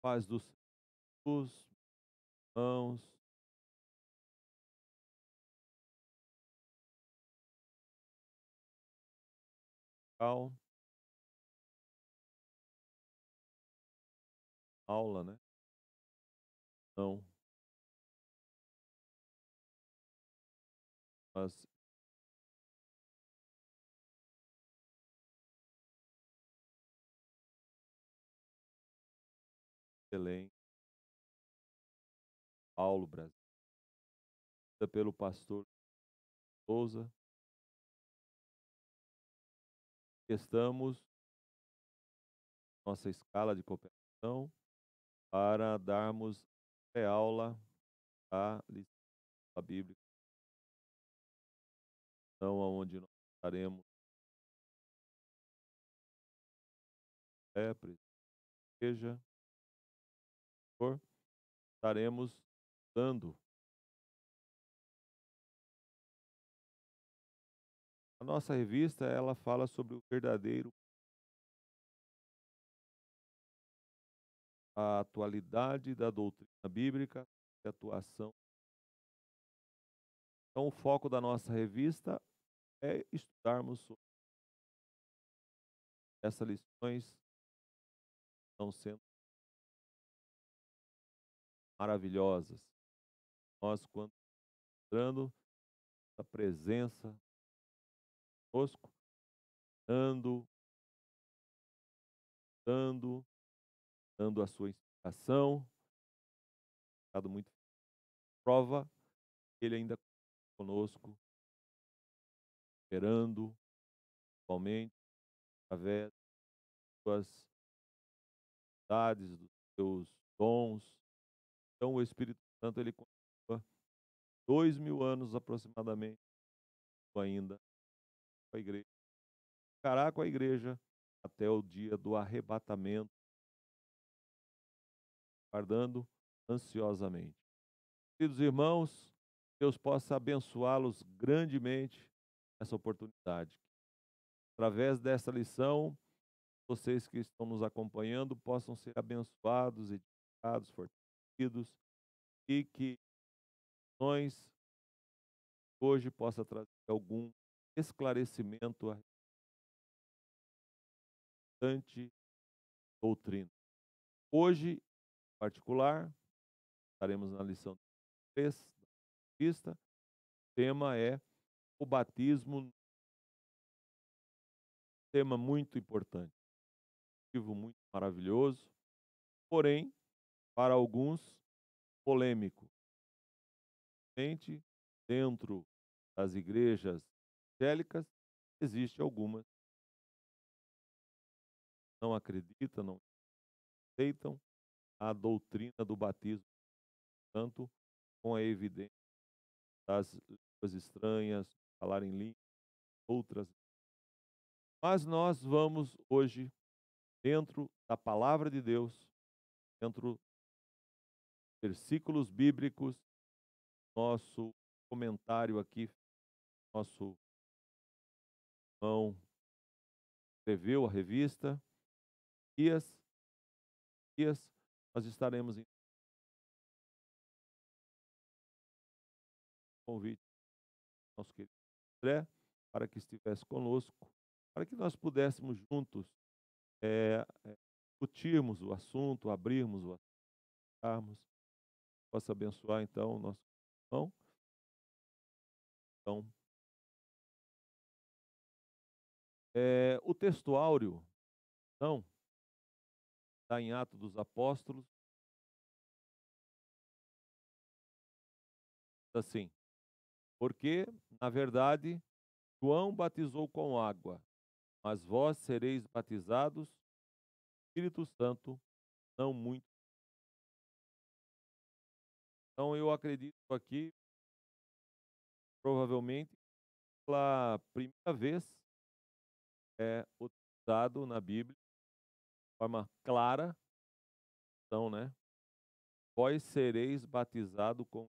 Paz dos seus irmãos, tal, aula, né? Não, mas Belém, Paulo, Brasil, pelo pastor Souza. Estamos nossa escala de cooperação para darmos aula da lição da Bíblia, então aonde nós estaremos igreja, por estaremos dando a nossa revista, ela fala sobre o verdadeiro, a atualidade da doutrina bíblica e atuação. Então, o foco da nossa revista é estudarmos sobre essas lições, estão sendo maravilhosas. Nós, quando entrando a presença conosco, dando, dando, dando a sua inspiração, dado muito prova, que ele ainda conosco, esperando, atualmente, através das suas atividades, dos seus dons. Então, o Espírito Santo, ele continua 2000 anos aproximadamente ainda com a igreja, ficará com a igreja até o dia do arrebatamento, aguardando ansiosamente. Queridos irmãos, Deus possa abençoá-los grandemente nessa oportunidade. Através dessa lição, vocês que estão nos acompanhando possam ser abençoados, edificados, fortalecidos e que nós hoje possa trazer algum esclarecimento à restante doutrina. Hoje, em particular, estaremos na lição 3 da revista. O tema é o batismo, tema muito importante, motivo muito maravilhoso, porém, para alguns, polêmico. Principalmente dentro das igrejas evangélicas, existe algumas que não acreditam, não aceitam a doutrina do batismo, tanto com a evidência das línguas estranhas, falar em línguas, outras. Mas nós vamos hoje, dentro da palavra de Deus, dentro dos versículos bíblicos, nosso comentário aqui, nosso irmão escreveu a revista, dias, dias, nós estaremos em convite ao nosso querido André, para que estivesse conosco, para que nós pudéssemos juntos discutirmos o assunto, abrirmos o assunto, possa abençoar então o nosso irmão. Então, o texto áureo, então, está em Atos dos Apóstolos, assim, porque, na verdade, João batizou com água, mas vós sereis batizados com o Espírito Santo não muito. Então, eu acredito aqui, provavelmente, pela primeira vez, é utilizado na Bíblia de forma clara, então, né? Vós sereis batizado com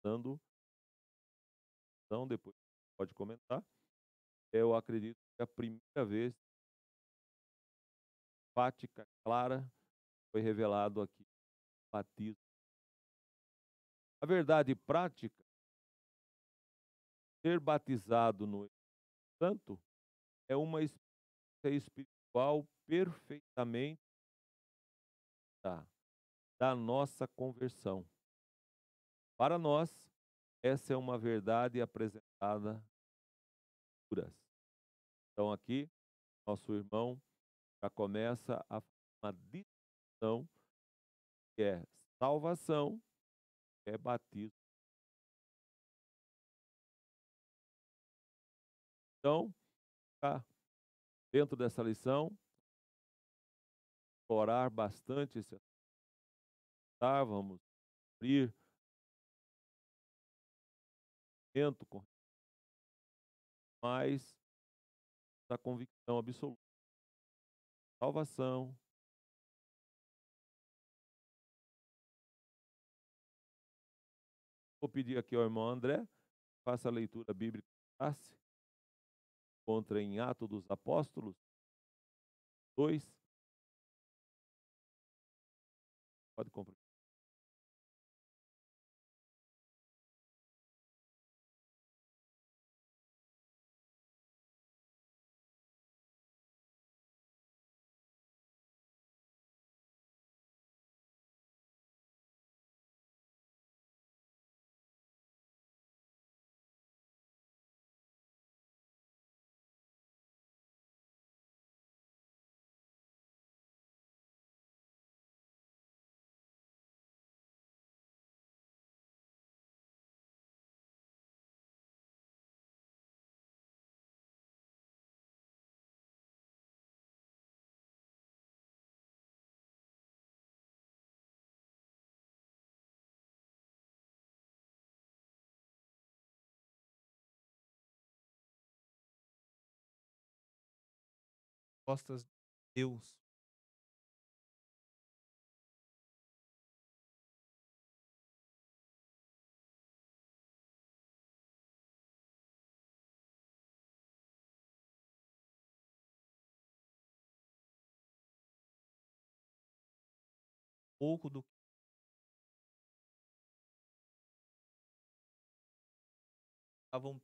dando, então depois pode comentar. Eu acredito que é a primeira vez prática clara foi revelado aqui no batismo. A verdade prática, ser batizado no Espírito Santo é uma experiência espiritual perfeitamente da nossa conversão. Para nós, essa é uma verdade apresentada puras. Então aqui, nosso irmão já começa a fazer uma distinção que é salvação, que é batismo. Então, tá, dentro dessa lição, orar bastante esse assunto, vamos abrir com mais a convicção absoluta. Salvação. Vou pedir aqui ao irmão André, faça a leitura bíblica. Encontra em Atos dos Apóstolos 2. Pode comprar. Respostas de Deus. Pouco do que estavam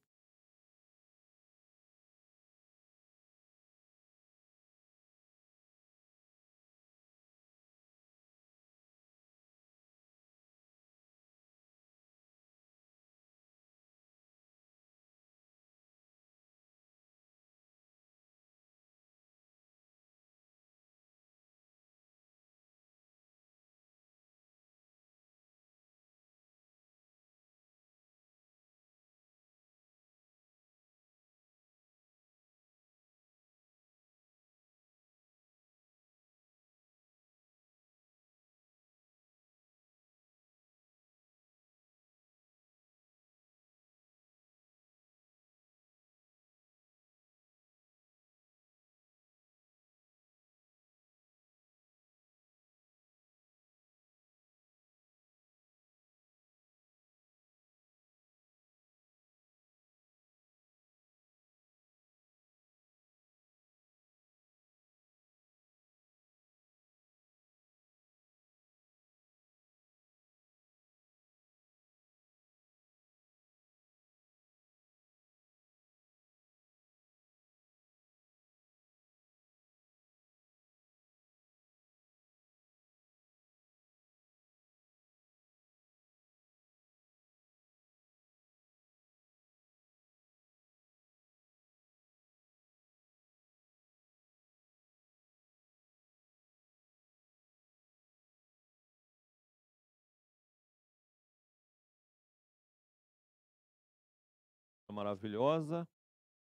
Maravilhosa,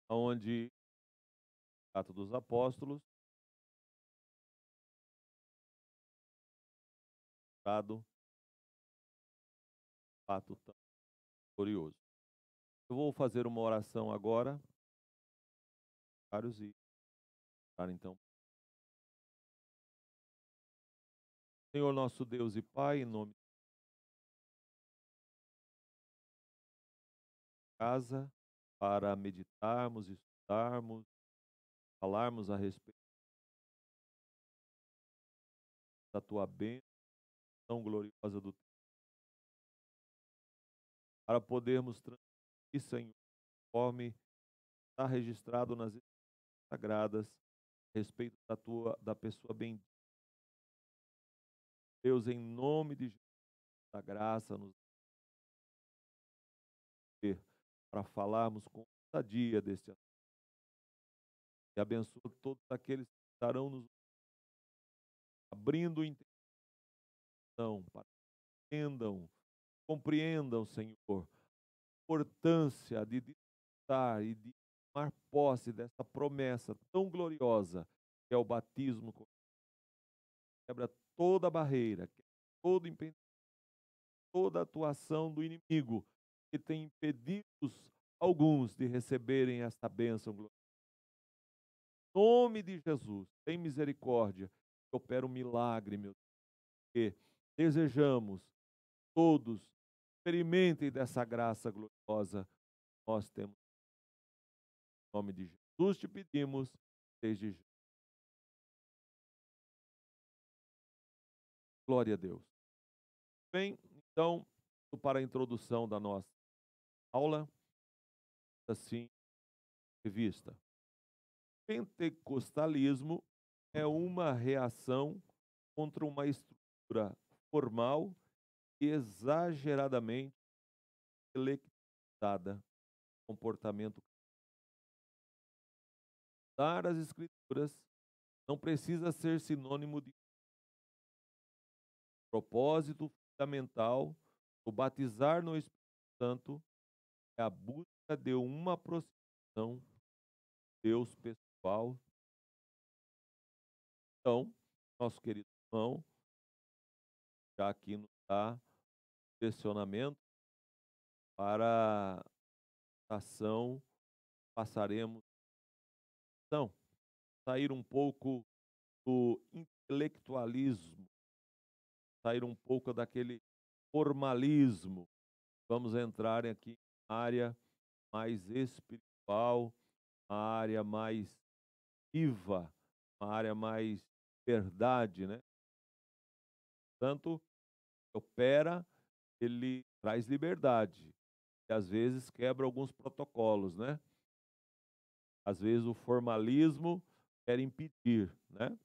onde Atos dos Apóstolos, dado fato tão glorioso. Eu vou fazer uma oração agora, vários e então. Senhor nosso Deus e Pai, em nome da casa, para meditarmos, estudarmos, falarmos a respeito da tua bênção tão gloriosa para podermos transmitir, Senhor, conforme está registrado nas Escrituras sagradas, a respeito da pessoa bendita. Deus, em nome de Jesus, da graça, nos dê para falarmos com ousadia deste assunto. E abençoa todos aqueles que estarão nos abrindo entendão, para que entendam, compreendam, Senhor, a importância de desfrutar e de tomar posse dessa promessa tão gloriosa que é o batismo. Quebra toda barreira, quebra todo impedimento, toda atuação do inimigo que tem impedido alguns de receberem esta bênção gloriosa. Em nome de Jesus, tem misericórdia, opera um milagre, meu Deus, que desejamos todos experimentem dessa graça gloriosa. Nós temos, em nome de Jesus, te pedimos, desde já. Glória a Deus. Bem, então, para a introdução da nossa aula, assim, revista. Pentecostalismo é uma reação contra uma estrutura formal e exageradamente intelectualizada, comportamento. Dar as Escrituras não precisa ser sinônimo de propósito fundamental. O batizar no Espírito Santo é a busca de uma aproximação de Deus pessoal. Então, nosso querido irmão, já aqui nos dá direcionamento para a ação, passaremos. Então, sair um pouco do intelectualismo, sair um pouco daquele formalismo. Vamos entrar aqui na área mais espiritual, uma área mais viva, uma área mais verdade, né? Tanto opera, ele traz liberdade e às vezes quebra alguns protocolos, né? Às vezes o formalismo quer impedir, né?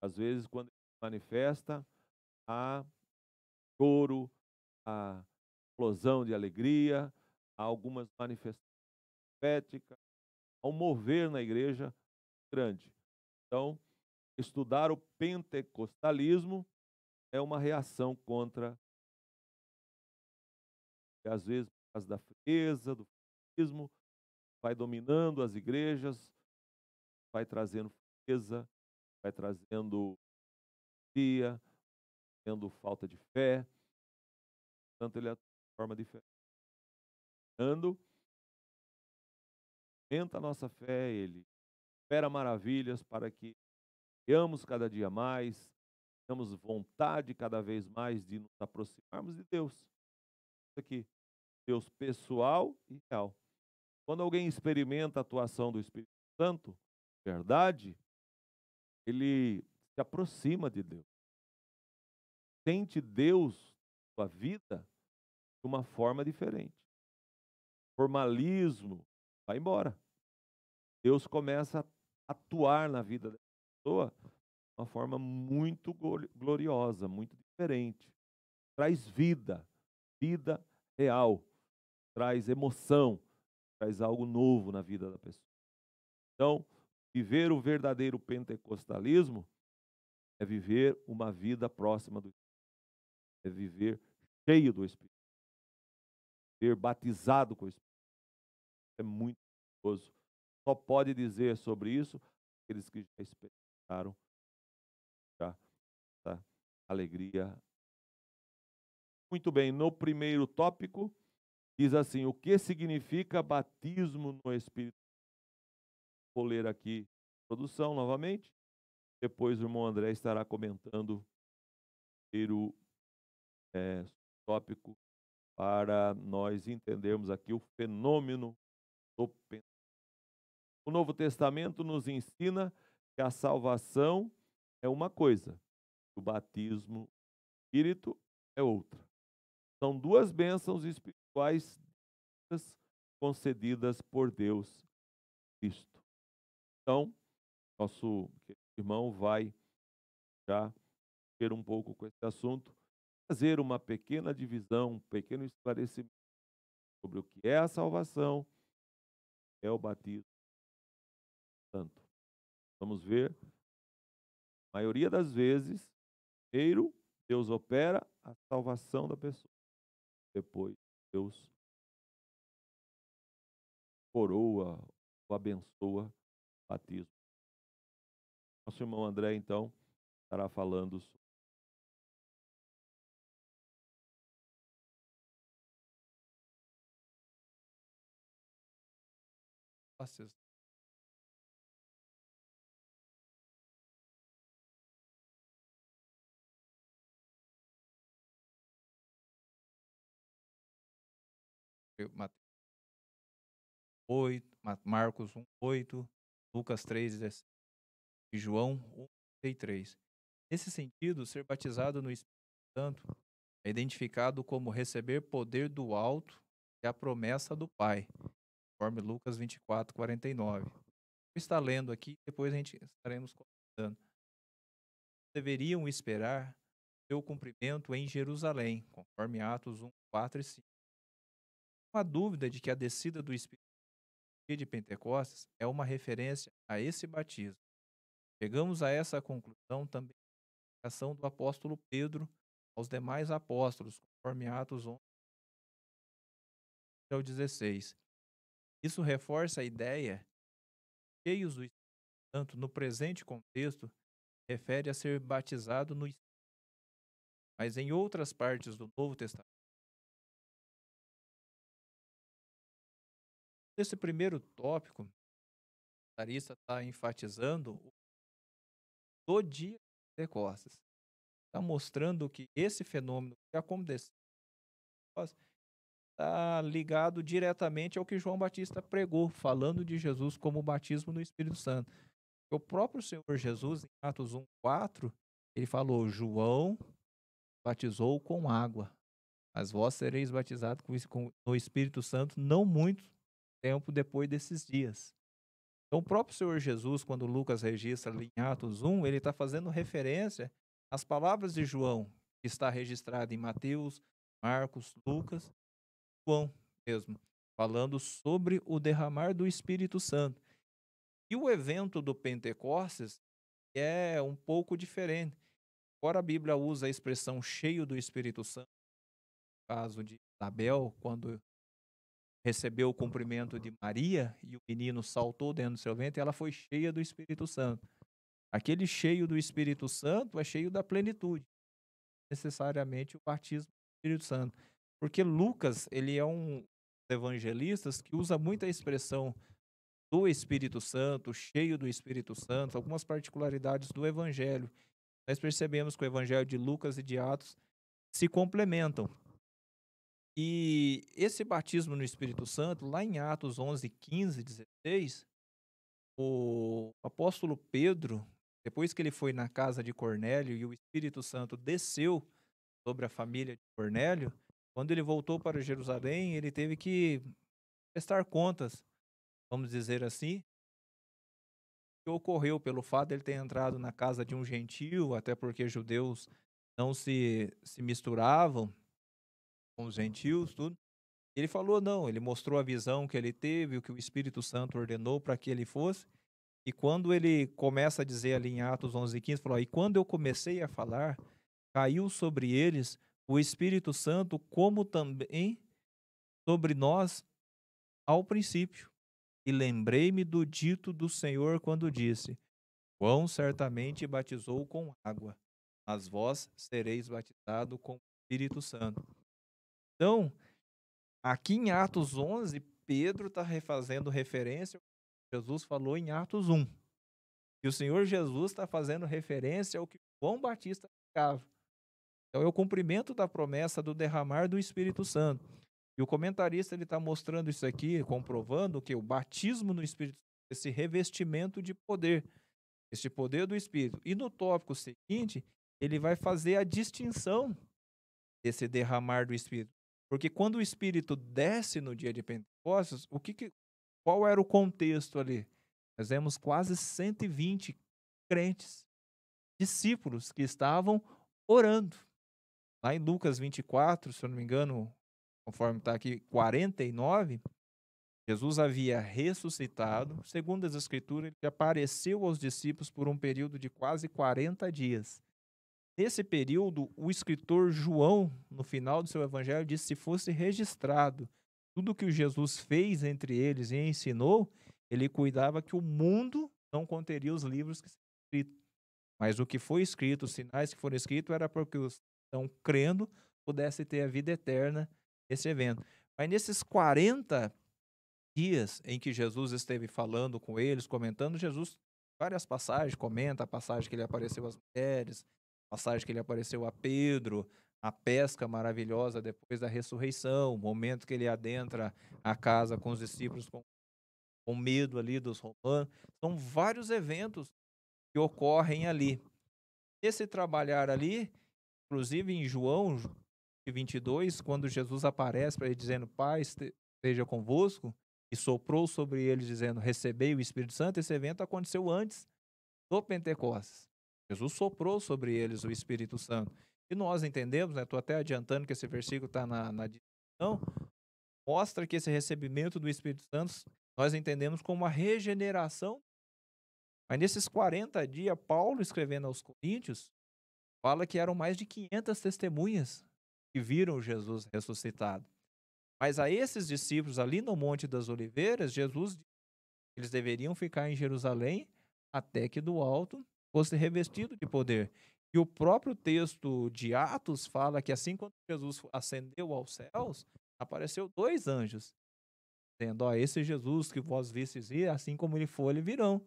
Às vezes quando ele se manifesta, há choro, há explosão de alegria, há algumas manifestações proféticas, há um mover na igreja grande. Então, estudar o pentecostalismo é uma reação contra, e às vezes por causa da frieza, do formalismo, vai dominando as igrejas, vai trazendo frieza, vai trazendo dia, tendo falta de fé. Portanto, ele atua de forma diferente. Aumenta a nossa fé, ele espera maravilhas para que tenhamos cada dia mais, tenhamos vontade cada vez mais de nos aproximarmos de Deus. Isso aqui, Deus pessoal e real. Quando alguém experimenta a atuação do Espírito Santo, verdade, ele se aproxima de Deus. Sente Deus na sua vida de uma forma diferente. Formalismo vai embora. Deus começa a atuar na vida da pessoa de uma forma muito gloriosa, muito diferente. Traz vida, vida real, traz emoção, traz algo novo na vida da pessoa. Então, viver o verdadeiro pentecostalismo é viver uma vida próxima do Espírito, é viver cheio do Espírito, ser batizado com o Espírito. É muito gostoso. Só pode dizer sobre isso aqueles que já experimentaram já essa alegria. Muito bem, no primeiro tópico, diz assim: o que significa batismo no Espírito? Vou ler aqui a produção novamente. Depois o irmão André estará comentando o primeiro tópico para nós entendermos aqui o fenômeno do pensamento. O Novo Testamento nos ensina que a salvação é uma coisa, O batismo do Espírito é outra. São duas bênçãos espirituais concedidas por Deus Cristo. Então, nosso irmão vai já ter um pouco com esse assunto, fazer uma pequena divisão, um pequeno esclarecimento sobre o que é a salvação, é o batismo santo. Vamos ver, a maioria das vezes, primeiro Deus opera a salvação da pessoa, depois Deus coroa ou abençoa o batismo. Nosso irmão André, então, estará falando sobre Nossa, Mateus 8, Marcos 1:8, Lucas 3:17 e João 1:33. Nesse sentido, ser batizado no Espírito Santo é identificado como receber poder do alto e a promessa do Pai, conforme Lucas 24:49. Está lendo aqui, depois a gente estaremos comentando. Deveriam esperar seu cumprimento em Jerusalém, conforme Atos 1:4 e 5. Não há dúvida de que a descida do Espírito de Pentecostes é uma referência a esse batismo. Chegamos a essa conclusão também na ação do apóstolo Pedro aos demais apóstolos, conforme Atos 11:16. Isso reforça a ideia, cheios do Espírito Santo, no presente contexto, refere a ser batizado no Espírito. Mas em outras partes do Novo Testamento, esse primeiro tópico, a Larissa está enfatizando do dia de Pentecostes. Está mostrando que esse fenômeno que aconteceu está ligado diretamente ao que João Batista pregou, falando de Jesus como o batismo no Espírito Santo. O próprio Senhor Jesus, em Atos 1:4, ele falou: João batizou com água, mas vós sereis batizados no Espírito Santo não muito tempo depois desses dias. Então, o próprio Senhor Jesus, quando Lucas registra ali em Atos 1, ele está fazendo referência às palavras de João, que está registrado em Mateus, Marcos, Lucas, João mesmo, falando sobre o derramar do Espírito Santo. E o evento do Pentecostes é um pouco diferente. Embora a Bíblia usa a expressão cheio do Espírito Santo, no caso de Isabel, quando recebeu o cumprimento de Maria e o menino saltou dentro do seu ventre, ela foi cheia do Espírito Santo. Aquele cheio do Espírito Santo é cheio da plenitude, necessariamente o batismo do Espírito Santo. Porque Lucas, ele é um dos evangelistas que usa muito a expressão do Espírito Santo, cheio do Espírito Santo, algumas particularidades do evangelho. Nós percebemos que o evangelho de Lucas e de Atos se complementam. E esse batismo no Espírito Santo, lá em Atos 11:15, 16, o apóstolo Pedro, depois que ele foi na casa de Cornélio e o Espírito Santo desceu sobre a família de Cornélio, quando ele voltou para Jerusalém, ele teve que prestar contas, vamos dizer assim, o que ocorreu pelo fato de ele ter entrado na casa de um gentio, até porque judeus não se misturavam com os gentios, tudo. Ele falou não, ele mostrou a visão que ele teve, o que o Espírito Santo ordenou para que ele fosse. E quando ele começa a dizer ali em Atos 11:15, falou: "E quando eu comecei a falar, caiu sobre eles o Espírito Santo, como também sobre nós ao princípio. E lembrei-me do dito do Senhor quando disse: João certamente batizou com água, mas vós sereis batizados com o Espírito Santo." Então, aqui em Atos 11, Pedro está fazendo referência ao que Jesus falou em Atos 1. E o Senhor Jesus está fazendo referência ao que João Batista pregava. Então, é o cumprimento da promessa do derramar do Espírito Santo. E o comentarista ele está mostrando isso aqui, comprovando que o batismo no Espírito Santo, esse revestimento de poder, esse poder do Espírito. E no tópico seguinte, ele vai fazer a distinção desse derramar do Espírito. Porque quando o Espírito desce no dia de Pentecostes, qual era o contexto ali? Nós vemos quase 120 crentes, discípulos que estavam orando. Lá em Lucas 24, se eu não me engano, conforme está aqui, 49, Jesus havia ressuscitado. Segundo as Escrituras, ele apareceu aos discípulos por um período de quase 40 dias. Nesse período, o escritor João, no final do seu evangelho, disse que se fosse registrado tudo que o Jesus fez entre eles e ensinou, ele cuidava que o mundo não conteria os livros que foram escritos. Mas o que foi escrito, os sinais que foram escritos, era para que os que estão crendo pudessem ter a vida eterna nesse evento. Mas nesses 40 dias em que Jesus esteve falando com eles, comentando, Jesus, várias passagens, comenta a passagem que ele apareceu às mulheres, a passagem que ele apareceu a Pedro, a pesca maravilhosa depois da ressurreição, o momento que ele adentra a casa com os discípulos com medo ali dos romanos. São vários eventos que ocorrem ali. Esse trabalhar ali, inclusive em João 22, quando Jesus aparece para ele dizendo, Pai esteja convosco, e soprou sobre eles dizendo, recebei o Espírito Santo, esse evento aconteceu antes do Pentecostes. Jesus soprou sobre eles o Espírito Santo. E nós entendemos, estou até adiantando que esse versículo está na discussão, mostra que esse recebimento do Espírito Santo, nós entendemos como uma regeneração. Mas nesses 40 dias, Paulo, escrevendo aos Coríntios, fala que eram mais de 500 testemunhas que viram Jesus ressuscitado. Mas a esses discípulos ali no Monte das Oliveiras, Jesus disse que eles deveriam ficar em Jerusalém até que do alto fosse revestido de poder. E o próprio texto de Atos fala que assim quando Jesus ascendeu aos céus, apareceu 2 anjos, dizendo, esse Jesus que vós vistes ir, assim como ele for, ele virão.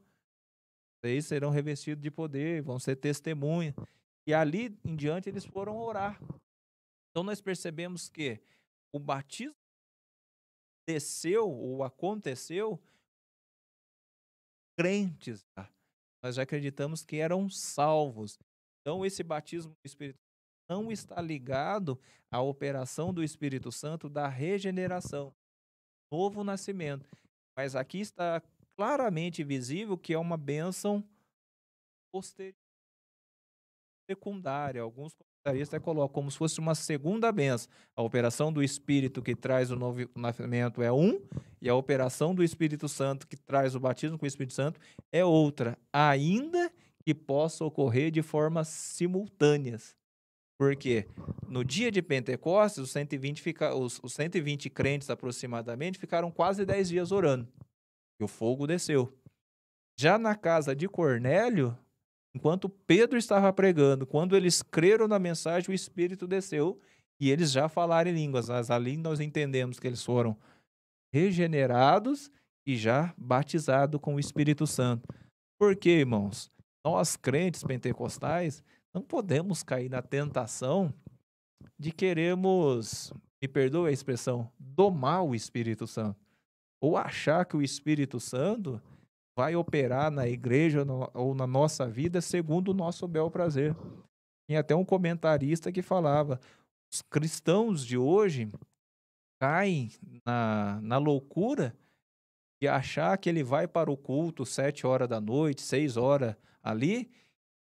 Vocês serão revestidos de poder, vão ser testemunhas. E ali em diante eles foram orar. Então nós percebemos que o batismo desceu ou aconteceu crentes. Nós já acreditamos que eram salvos. Então esse batismo do Espírito Santo não está ligado à operação do Espírito Santo da regeneração, novo nascimento. Mas aqui está claramente visível que é uma bênção posterior, secundária. Alguns comentaristas colocam como se fosse uma segunda bênção. A operação do Espírito que traz o novo nascimento é e a operação do Espírito Santo que traz o batismo com o Espírito Santo é outra, ainda que possa ocorrer de formas simultâneas. Porque no dia de Pentecostes, os 120 crentes aproximadamente ficaram quase 10 dias orando. E o fogo desceu. Já na casa de Cornélio, enquanto Pedro estava pregando, quando eles creram na mensagem, o Espírito desceu e eles já falaram em línguas. Mas ali nós entendemos que eles foram regenerados e já batizados com o Espírito Santo. Por quê, irmãos? Nós, crentes pentecostais, não podemos cair na tentação de queremos, me perdoe a expressão, domar o Espírito Santo. Ou achar que o Espírito Santo vai operar na igreja ou na nossa vida segundo o nosso bel prazer. Tinha até um comentarista que falava, os cristãos de hoje caem na loucura de achar que ele vai para o culto 7 horas da noite, 6 horas ali,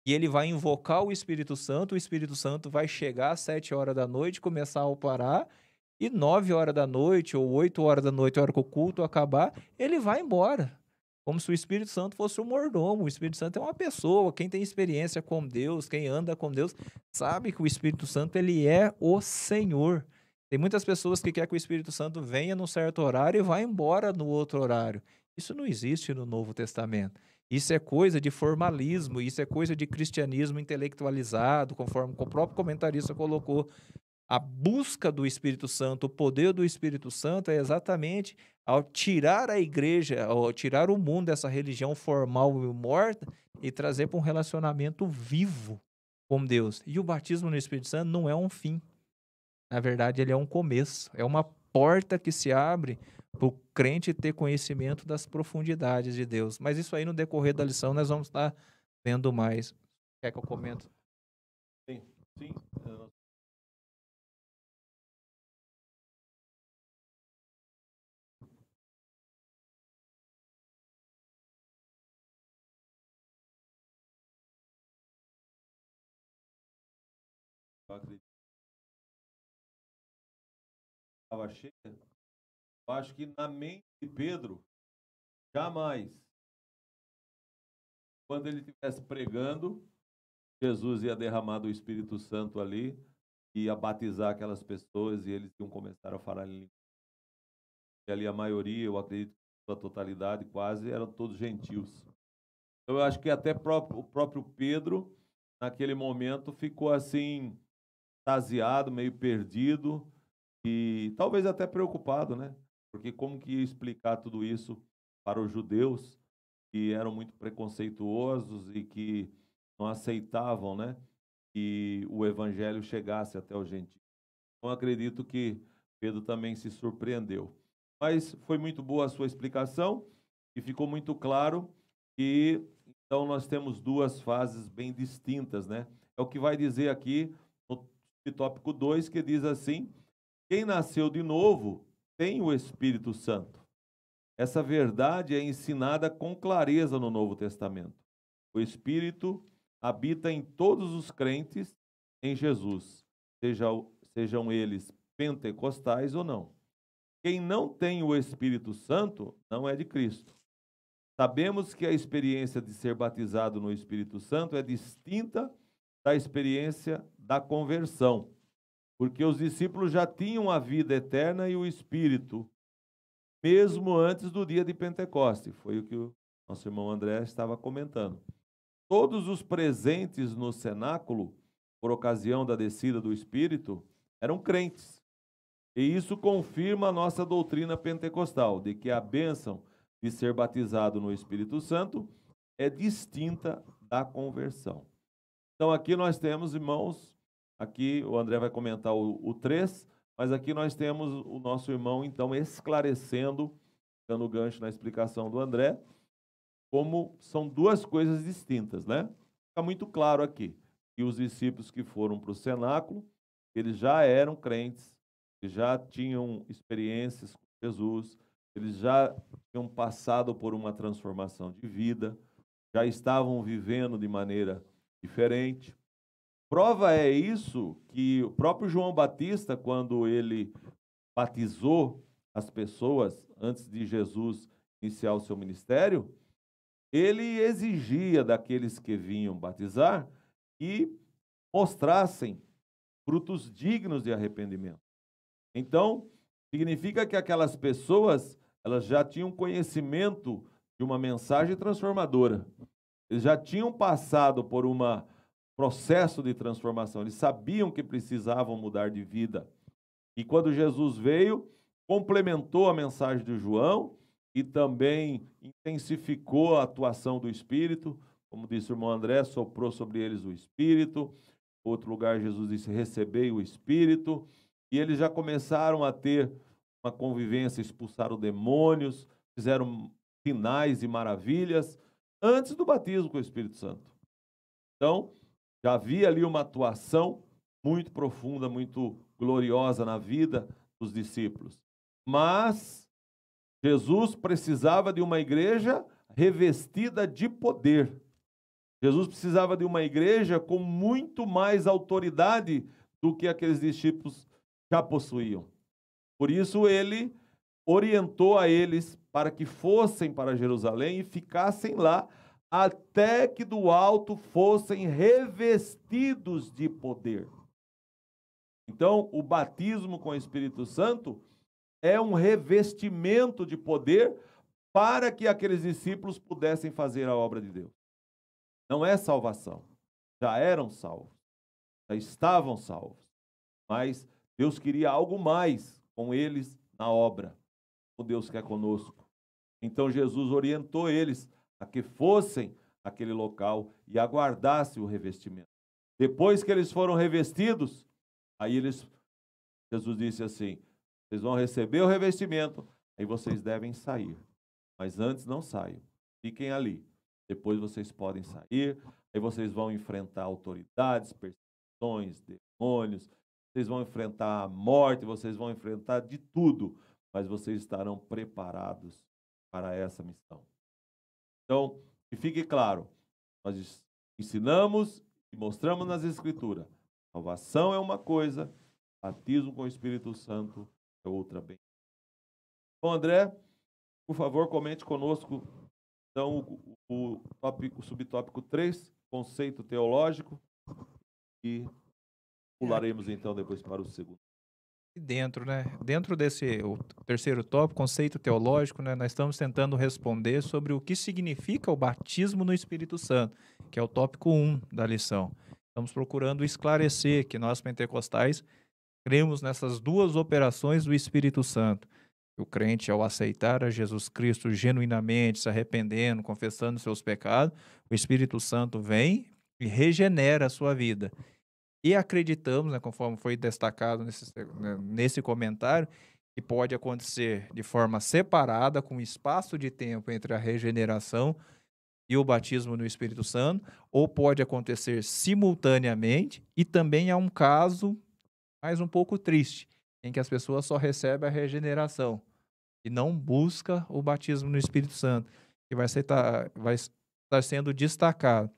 e ele vai invocar o Espírito Santo vai chegar às 7 horas da noite, começar a operar, e 9 horas da noite ou 8 horas da noite, a hora que o culto acabar, ele vai embora. Como se o Espírito Santo fosse um mordomo. O Espírito Santo é uma pessoa. Quem tem experiência com Deus, quem anda com Deus, sabe que o Espírito Santo ele é o Senhor. Tem muitas pessoas que querem que o Espírito Santo venha num certo horário e vá embora no outro horário. Isso não existe no Novo Testamento. Isso é coisa de formalismo, isso é coisa de cristianismo intelectualizado, conforme o próprio comentarista colocou. A busca do Espírito Santo, o poder do Espírito Santo é exatamente ao tirar a igreja, ao tirar o mundo dessa religião formal e morta e trazer para um relacionamento vivo com Deus. E o batismo no Espírito Santo não é um fim. Na verdade, ele é um começo, é uma porta que se abre para o crente ter conhecimento das profundidades de Deus. Mas isso aí no decorrer da lição nós vamos estar vendo mais. Quer que eu comente? Sim. Eu acredito que estava cheia. Eu acho que na mente de Pedro, jamais, quando ele estivesse pregando, Jesus ia derramar do Espírito Santo ali, ia batizar aquelas pessoas e eles iam começar a falar em língua. E ali a maioria, eu acredito que a totalidade quase, eram todos gentios. Então eu acho que até o próprio Pedro, naquele momento, ficou assim, extasiado, meio perdido e talvez até preocupado, né? Porque como que ia explicar tudo isso para os judeus que eram muito preconceituosos e que não aceitavam, né, que o evangelho chegasse até os gentios. Então acredito que Pedro também se surpreendeu. Mas foi muito boa a sua explicação e ficou muito claro que então nós temos duas fases bem distintas, né? É o que vai dizer aqui no tópico 2, que diz assim: quem nasceu de novo tem o Espírito Santo. Essa verdade é ensinada com clareza no Novo Testamento. O Espírito habita em todos os crentes em Jesus, sejam eles pentecostais ou não. Quem não tem o Espírito Santo não é de Cristo. Sabemos que a experiência de ser batizado no Espírito Santo é distinta da experiência da conversão, porque os discípulos já tinham a vida eterna e o Espírito, mesmo antes do dia de Pentecoste. Foi o que o nosso irmão André estava comentando. Todos os presentes no cenáculo, por ocasião da descida do Espírito, eram crentes. E isso confirma a nossa doutrina pentecostal, de que a bênção de ser batizado no Espírito Santo é distinta da conversão. Então aqui nós temos, irmãos, aqui o André vai comentar o 3, mas aqui nós temos o nosso irmão, então, esclarecendo, dando gancho na explicação do André, como são duas coisas distintas, né? Fica muito claro aqui que os discípulos que foram para o cenáculo, eles já eram crentes, eles já tinham experiências com Jesus, eles já tinham passado por uma transformação de vida, já estavam vivendo de maneira diferente. Prova é isso que o próprio João Batista, quando ele batizou as pessoas antes de Jesus iniciar o seu ministério, ele exigia daqueles que vinham batizar que mostrassem frutos dignos de arrependimento. Então, significa que aquelas pessoas, elas já tinham conhecimento de uma mensagem transformadora. Eles já tinham passado por um processo de transformação. Eles sabiam que precisavam mudar de vida. E quando Jesus veio, complementou a mensagem de João e também intensificou a atuação do Espírito. Como disse o irmão André, soprou sobre eles o Espírito. Outro lugar, Jesus disse: recebei o Espírito. E eles já começaram a ter uma convivência, expulsaram demônios, fizeram sinais e maravilhas antes do batismo com o Espírito Santo. Então, já havia ali uma atuação muito profunda, muito gloriosa na vida dos discípulos. Mas Jesus precisava de uma igreja revestida de poder. Jesus precisava de uma igreja com muito mais autoridade do que aqueles discípulos já possuíam. Por isso ele orientou a eles para que fossem para Jerusalém e ficassem lá até que do alto fossem revestidos de poder. Então, o batismo com o Espírito Santo é um revestimento de poder para que aqueles discípulos pudessem fazer a obra de Deus. Não é salvação. Já eram salvos, já estavam salvos. Mas Deus queria algo mais com eles na obra. O Deus quer conosco. Então Jesus orientou eles a que fossem àquele local e aguardassem o revestimento. Depois que eles foram revestidos, aí Jesus disse assim: vocês vão receber o revestimento, aí vocês devem sair. Mas antes não saiam, fiquem ali. Depois vocês podem sair, aí vocês vão enfrentar autoridades, maldições, demônios, vocês vão enfrentar a morte, vocês vão enfrentar de tudo, mas vocês estarão preparados para essa missão. Então, que fique claro, nós ensinamos e mostramos nas Escrituras. Salvação é uma coisa, batismo com o Espírito Santo é outra bem. Bom, André, por favor, comente conosco então o subtópico 3, conceito teológico, e pularemos então depois para o segundo. Dentro, né? Dentro desse o terceiro tópico, conceito teológico, né? Nós estamos tentando responder sobre o que significa o batismo no Espírito Santo, que é o tópico 1 da lição. Estamos procurando esclarecer que nós pentecostais cremos nessas duas operações do Espírito Santo. O crente, ao aceitar a Jesus Cristo genuinamente, se arrependendo, confessando seus pecados, o Espírito Santo vem e regenera a sua vida. E acreditamos, né, conforme foi destacado nesse comentário, que pode acontecer de forma separada, com espaço de tempo entre a regeneração e o batismo no Espírito Santo, ou pode acontecer simultaneamente, e também há um caso mais um pouco triste, em que as pessoas só recebem a regeneração e não busca o batismo no Espírito Santo, que vai estar sendo destacado.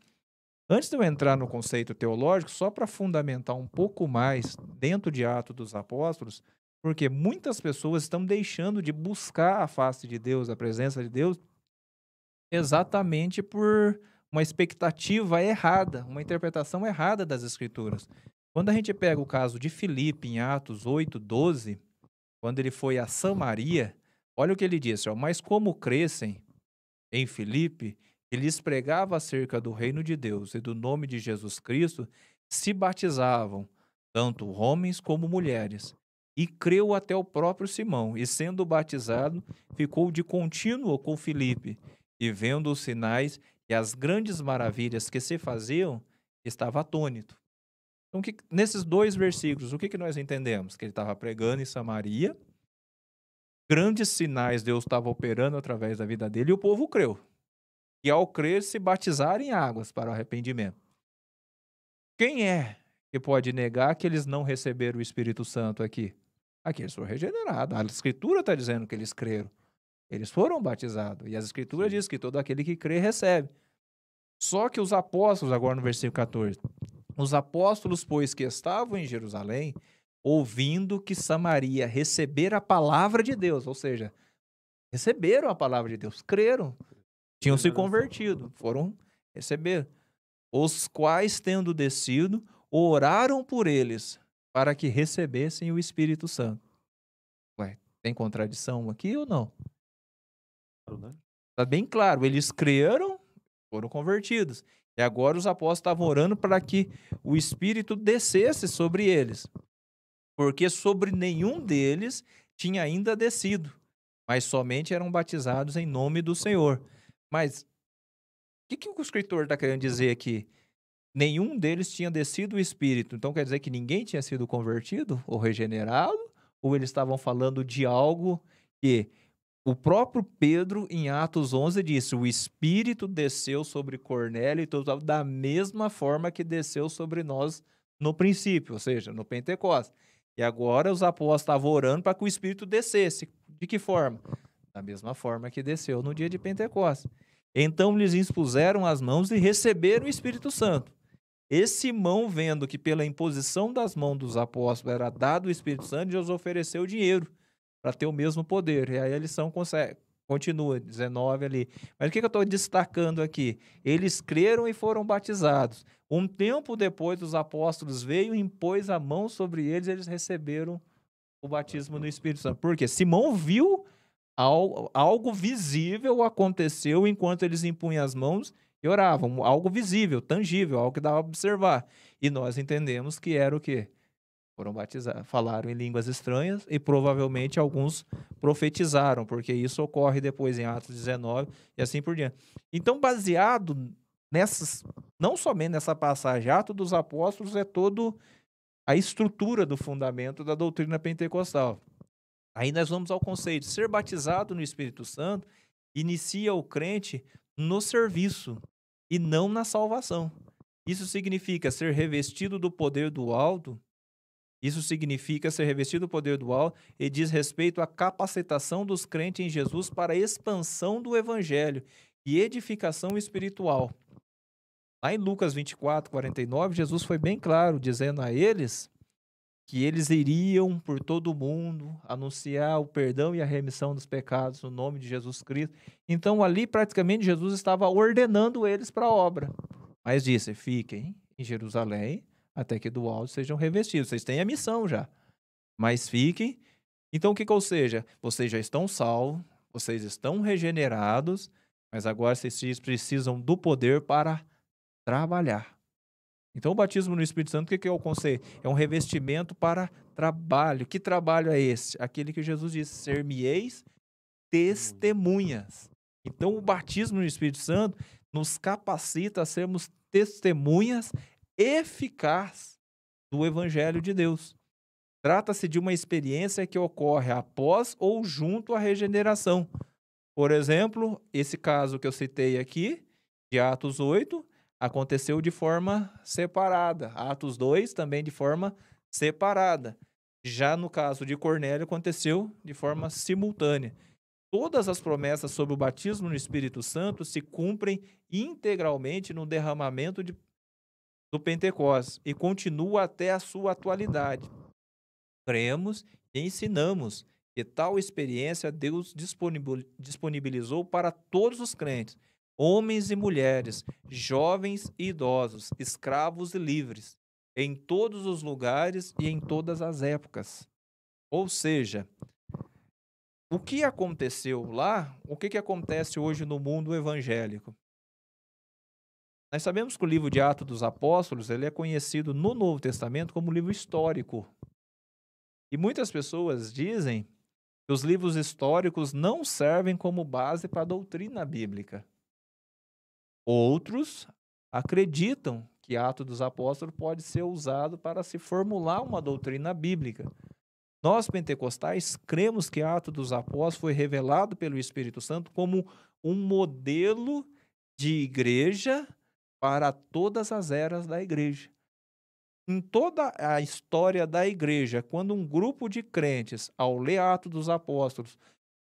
Antes de eu entrar no conceito teológico, só para fundamentar um pouco mais dentro de Atos dos Apóstolos, porque muitas pessoas estão deixando de buscar a face de Deus, a presença de Deus, exatamente por uma expectativa errada, uma interpretação errada das Escrituras. Quando a gente pega o caso de Filipe em Atos 8:12, quando ele foi a Samaria, olha o que ele disse, ó, mas como crescem em Filipe, ele lhes pregava acerca do reino de Deus e do nome de Jesus Cristo, se batizavam, tanto homens como mulheres. E creu até o próprio Simão, e sendo batizado, ficou de contínuo com Filipe, e vendo os sinais e as grandes maravilhas que se faziam, estava atônito. Então, nesses dois versículos, o que nós entendemos? Que ele estava pregando em Samaria, grandes sinais Deus estava operando através da vida dele, e o povo creu. E ao crer, se batizar em águas para o arrependimento. Quem é que pode negar que eles não receberam o Espírito Santo aqui? Aqui eles foram regenerados. A Escritura está dizendo que eles creram. Eles foram batizados. E a Escritura diz que todo aquele que crê recebe. Só que os apóstolos, agora no versículo 14, os apóstolos, pois que estavam em Jerusalém, ouvindo que Samaria recebera a palavra de Deus, ou seja, receberam a palavra de Deus, creram. Tinham se convertido, foram receber. Os quais, tendo descido, oraram por eles, para que recebessem o Espírito Santo. Ué, tem contradição aqui ou não? Está bem claro, eles creram, foram convertidos. E agora os apóstolos estavam orando para que o Espírito descesse sobre eles. Porque sobre nenhum deles tinha ainda descido, mas somente eram batizados em nome do Senhor. Mas o que o escritor está querendo dizer aqui? Nenhum deles tinha descido o Espírito. Então quer dizer que ninguém tinha sido convertido ou regenerado? Ou eles estavam falando de algo que o próprio Pedro, em Atos 11, disse: o Espírito desceu sobre Cornélio e tudo da mesma forma que desceu sobre nós no princípio, ou seja, no Pentecostes. E agora os apóstolos estavam orando para que o Espírito descesse. De que forma? Da mesma forma que desceu no dia de Pentecostes. Então lhes impuseram as mãos e receberam o Espírito Santo. E Simão, vendo que pela imposição das mãos dos apóstolos era dado o Espírito Santo, lhes ofereceu dinheiro para ter o mesmo poder. E aí a lição continua, 19 ali. Mas o que eu estou destacando aqui? Eles creram e foram batizados. Um tempo depois, os apóstolos veio e impôs a mão sobre eles, e eles receberam o batismo no Espírito Santo. Por quê? Simão viu algo visível aconteceu enquanto eles impunham as mãos e oravam. Algo visível, tangível, algo que dava para observar. E nós entendemos que era o quê? Foram batizados, falaram em línguas estranhas e provavelmente alguns profetizaram, porque isso ocorre depois em Atos 19 e assim por diante. Então, baseado nessas, não somente nessa passagem, Atos dos Apóstolos é todo a estrutura do fundamento da doutrina pentecostal. Aí nós vamos ao conceito, ser batizado no Espírito Santo inicia o crente no serviço e não na salvação. Isso significa ser revestido do poder do alto. Isso significa ser revestido do poder do alto e diz respeito à capacitação dos crentes em Jesus para a expansão do evangelho e edificação espiritual. Lá em Lucas 24, 49, Jesus foi bem claro, dizendo a eles que eles iriam por todo o mundo anunciar o perdão e a remissão dos pecados no nome de Jesus Cristo. Então, ali, praticamente, Jesus estava ordenando eles para a obra. Mas disse, fiquem em Jerusalém até que do alto sejam revestidos. Vocês têm a missão já, mas fiquem. Então, ou seja, vocês já estão salvos, vocês estão regenerados, mas agora vocês precisam do poder para trabalhar. Então, o batismo no Espírito Santo, o que é o conceito? É um revestimento para trabalho. Que trabalho é esse? Aquele que Jesus disse, ser-me-eis testemunhas. Então, o batismo no Espírito Santo nos capacita a sermos testemunhas eficazes do Evangelho de Deus. Trata-se de uma experiência que ocorre após ou junto à regeneração. Por exemplo, esse caso que eu citei aqui, de Atos 8, aconteceu de forma separada. Atos 2 também de forma separada. Já no caso de Cornélio, aconteceu de forma simultânea. Todas as promessas sobre o batismo no Espírito Santo se cumprem integralmente no derramamento do Pentecostes e continua até a sua atualidade. Cremos e ensinamos que tal experiência Deus disponibilizou para todos os crentes, homens e mulheres, jovens e idosos, escravos e livres, em todos os lugares e em todas as épocas. Ou seja, o que aconteceu lá, o que acontece hoje no mundo evangélico? Nós sabemos que o livro de Atos dos Apóstolos ele é conhecido no Novo Testamento como livro histórico. E muitas pessoas dizem que os livros históricos não servem como base para a doutrina bíblica. Outros acreditam que Atos dos Apóstolos pode ser usado para se formular uma doutrina bíblica. Nós, pentecostais, cremos que Atos dos Apóstolos foi revelado pelo Espírito Santo como um modelo de igreja para todas as eras da igreja. Em toda a história da igreja, quando um grupo de crentes, ao ler Atos dos Apóstolos,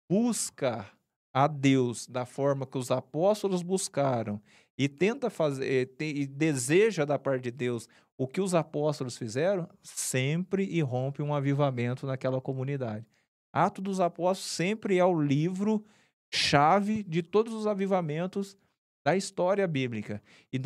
busca a Deus da forma que os apóstolos buscaram e tenta fazer e deseja da parte de Deus o que os apóstolos fizeram, sempre irrompe um avivamento naquela comunidade. Atos dos Apóstolos sempre é o livro chave de todos os avivamentos da história bíblica. E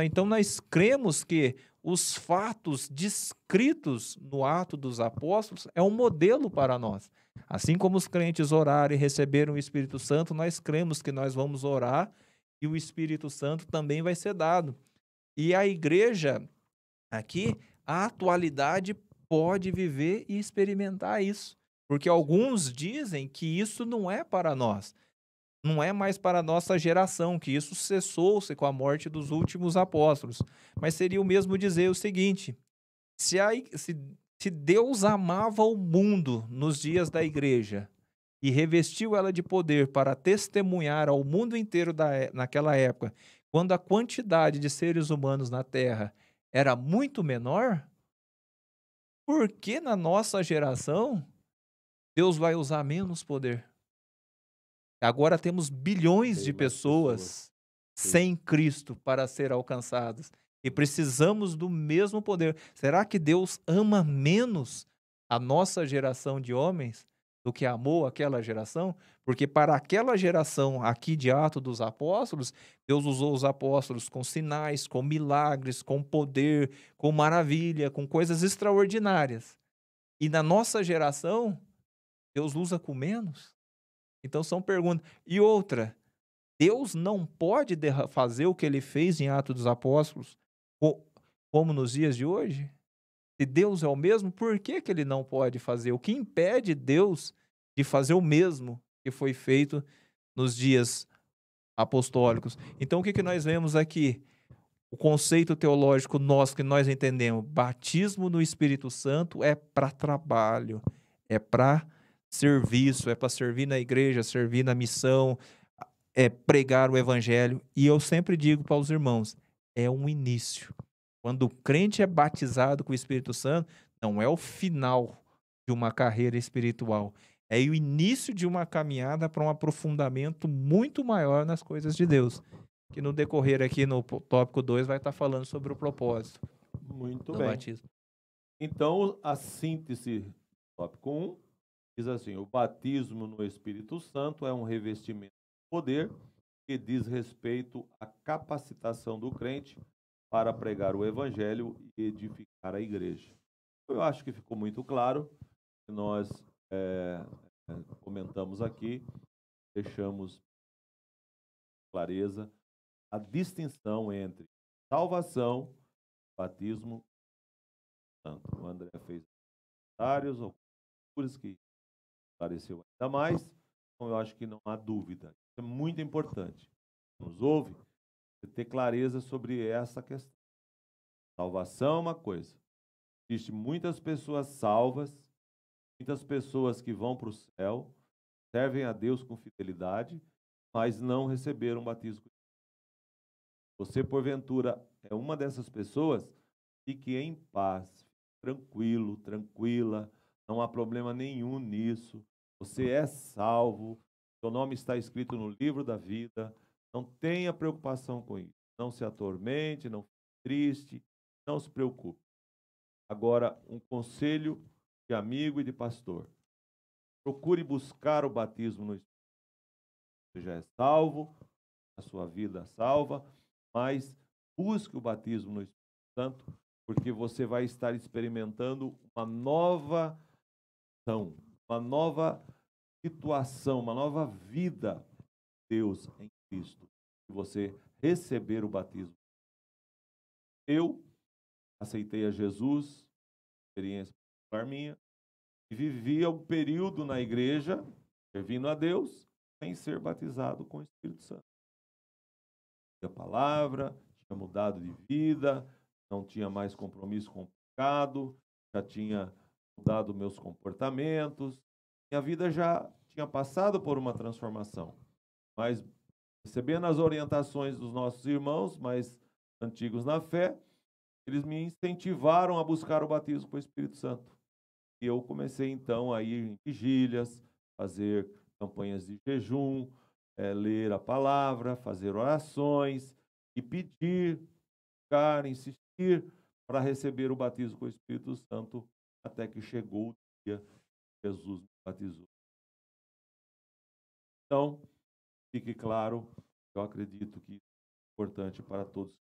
então nós cremos que os fatos descritos no Atos dos Apóstolos é um modelo para nós. Assim como os crentes oraram e receberam o Espírito Santo, nós cremos que nós vamos orar e o Espírito Santo também vai ser dado. E a igreja aqui, a atualidade pode viver e experimentar isso. Porque alguns dizem que isso não é para nós. Não é mais para a nossa geração, que isso cessou-se com a morte dos últimos apóstolos. Mas seria o mesmo dizer o seguinte, se Deus amava o mundo nos dias da igreja e revestiu ela de poder para testemunhar ao mundo inteiro naquela época, quando a quantidade de seres humanos na Terra era muito menor, por que na nossa geração Deus vai usar menos poder? Agora temos bilhões de pessoas sem Cristo para ser alcançadas. E precisamos do mesmo poder. Será que Deus ama menos a nossa geração de homens do que amou aquela geração? Porque para aquela geração aqui de Atos dos Apóstolos, Deus usou os apóstolos com sinais, com milagres, com poder, com maravilha, com coisas extraordinárias. E na nossa geração, Deus usa com menos? Então são perguntas. E outra, Deus não pode fazer o que ele fez em Atos dos Apóstolos como nos dias de hoje? Se Deus é o mesmo, por que ele não pode fazer? O que impede Deus de fazer o mesmo que foi feito nos dias apostólicos? Então o que nós vemos aqui? O conceito teológico nosso que nós entendemos, batismo no Espírito Santo é para trabalho, é para serviço, é para servir na igreja, servir na missão, é pregar o evangelho. E eu sempre digo para os irmãos, é um início. Quando o crente é batizado com o Espírito Santo, não é o final de uma carreira espiritual, é o início de uma caminhada para um aprofundamento muito maior nas coisas de Deus. Que no decorrer aqui no tópico 2 vai estar falando sobre o propósito Muito do bem. batismo. Então, a síntese do tópico 1 diz assim: o batismo no Espírito Santo é um revestimento de poder que diz respeito à capacitação do crente para pregar o evangelho e edificar a igreja. Eu acho que ficou muito claro que nós comentamos aqui, deixamos clareza a distinção entre salvação e batismo santo. O André fez comentários, alguns que esclareceu ainda mais, então eu acho que não há dúvida. Isso é muito importante. Nos ouve, ter clareza sobre essa questão. Salvação é uma coisa. Existem muitas pessoas salvas, muitas pessoas que vão para o céu, servem a Deus com fidelidade, mas não receberam batismo. Você, porventura, é uma dessas pessoas, fique em paz, tranquilo, tranquila, não há problema nenhum nisso. Você é salvo, seu nome está escrito no livro da vida, não tenha preocupação com isso. Não se atormente, não fique triste, não se preocupe. Agora, um conselho de amigo e de pastor. Procure buscar o batismo no Espírito. Você já é salvo, a sua vida salva, mas busque o batismo no Espírito Santo, porque você vai estar experimentando uma nova ação, uma nova situação, uma nova vida de Deus em Cristo. Se você receber o batismo. Eu aceitei a Jesus, experiência particular minha, e vivia um período na igreja, servindo a Deus, sem ser batizado com o Espírito Santo. A palavra, tinha mudado de vida, não tinha mais compromisso com o pecado, já tinha mudado meus comportamentos, minha vida já tinha passado por uma transformação. Mas, recebendo as orientações dos nossos irmãos mais antigos na fé, eles me incentivaram a buscar o batismo com o Espírito Santo. E eu comecei, então, a ir em vigílias, fazer campanhas de jejum, ler a palavra, fazer orações e pedir, buscar, insistir para receber o batismo com o Espírito Santo, até que chegou o dia que Jesus me batizou. Então, fique claro, eu acredito que é importante para todos que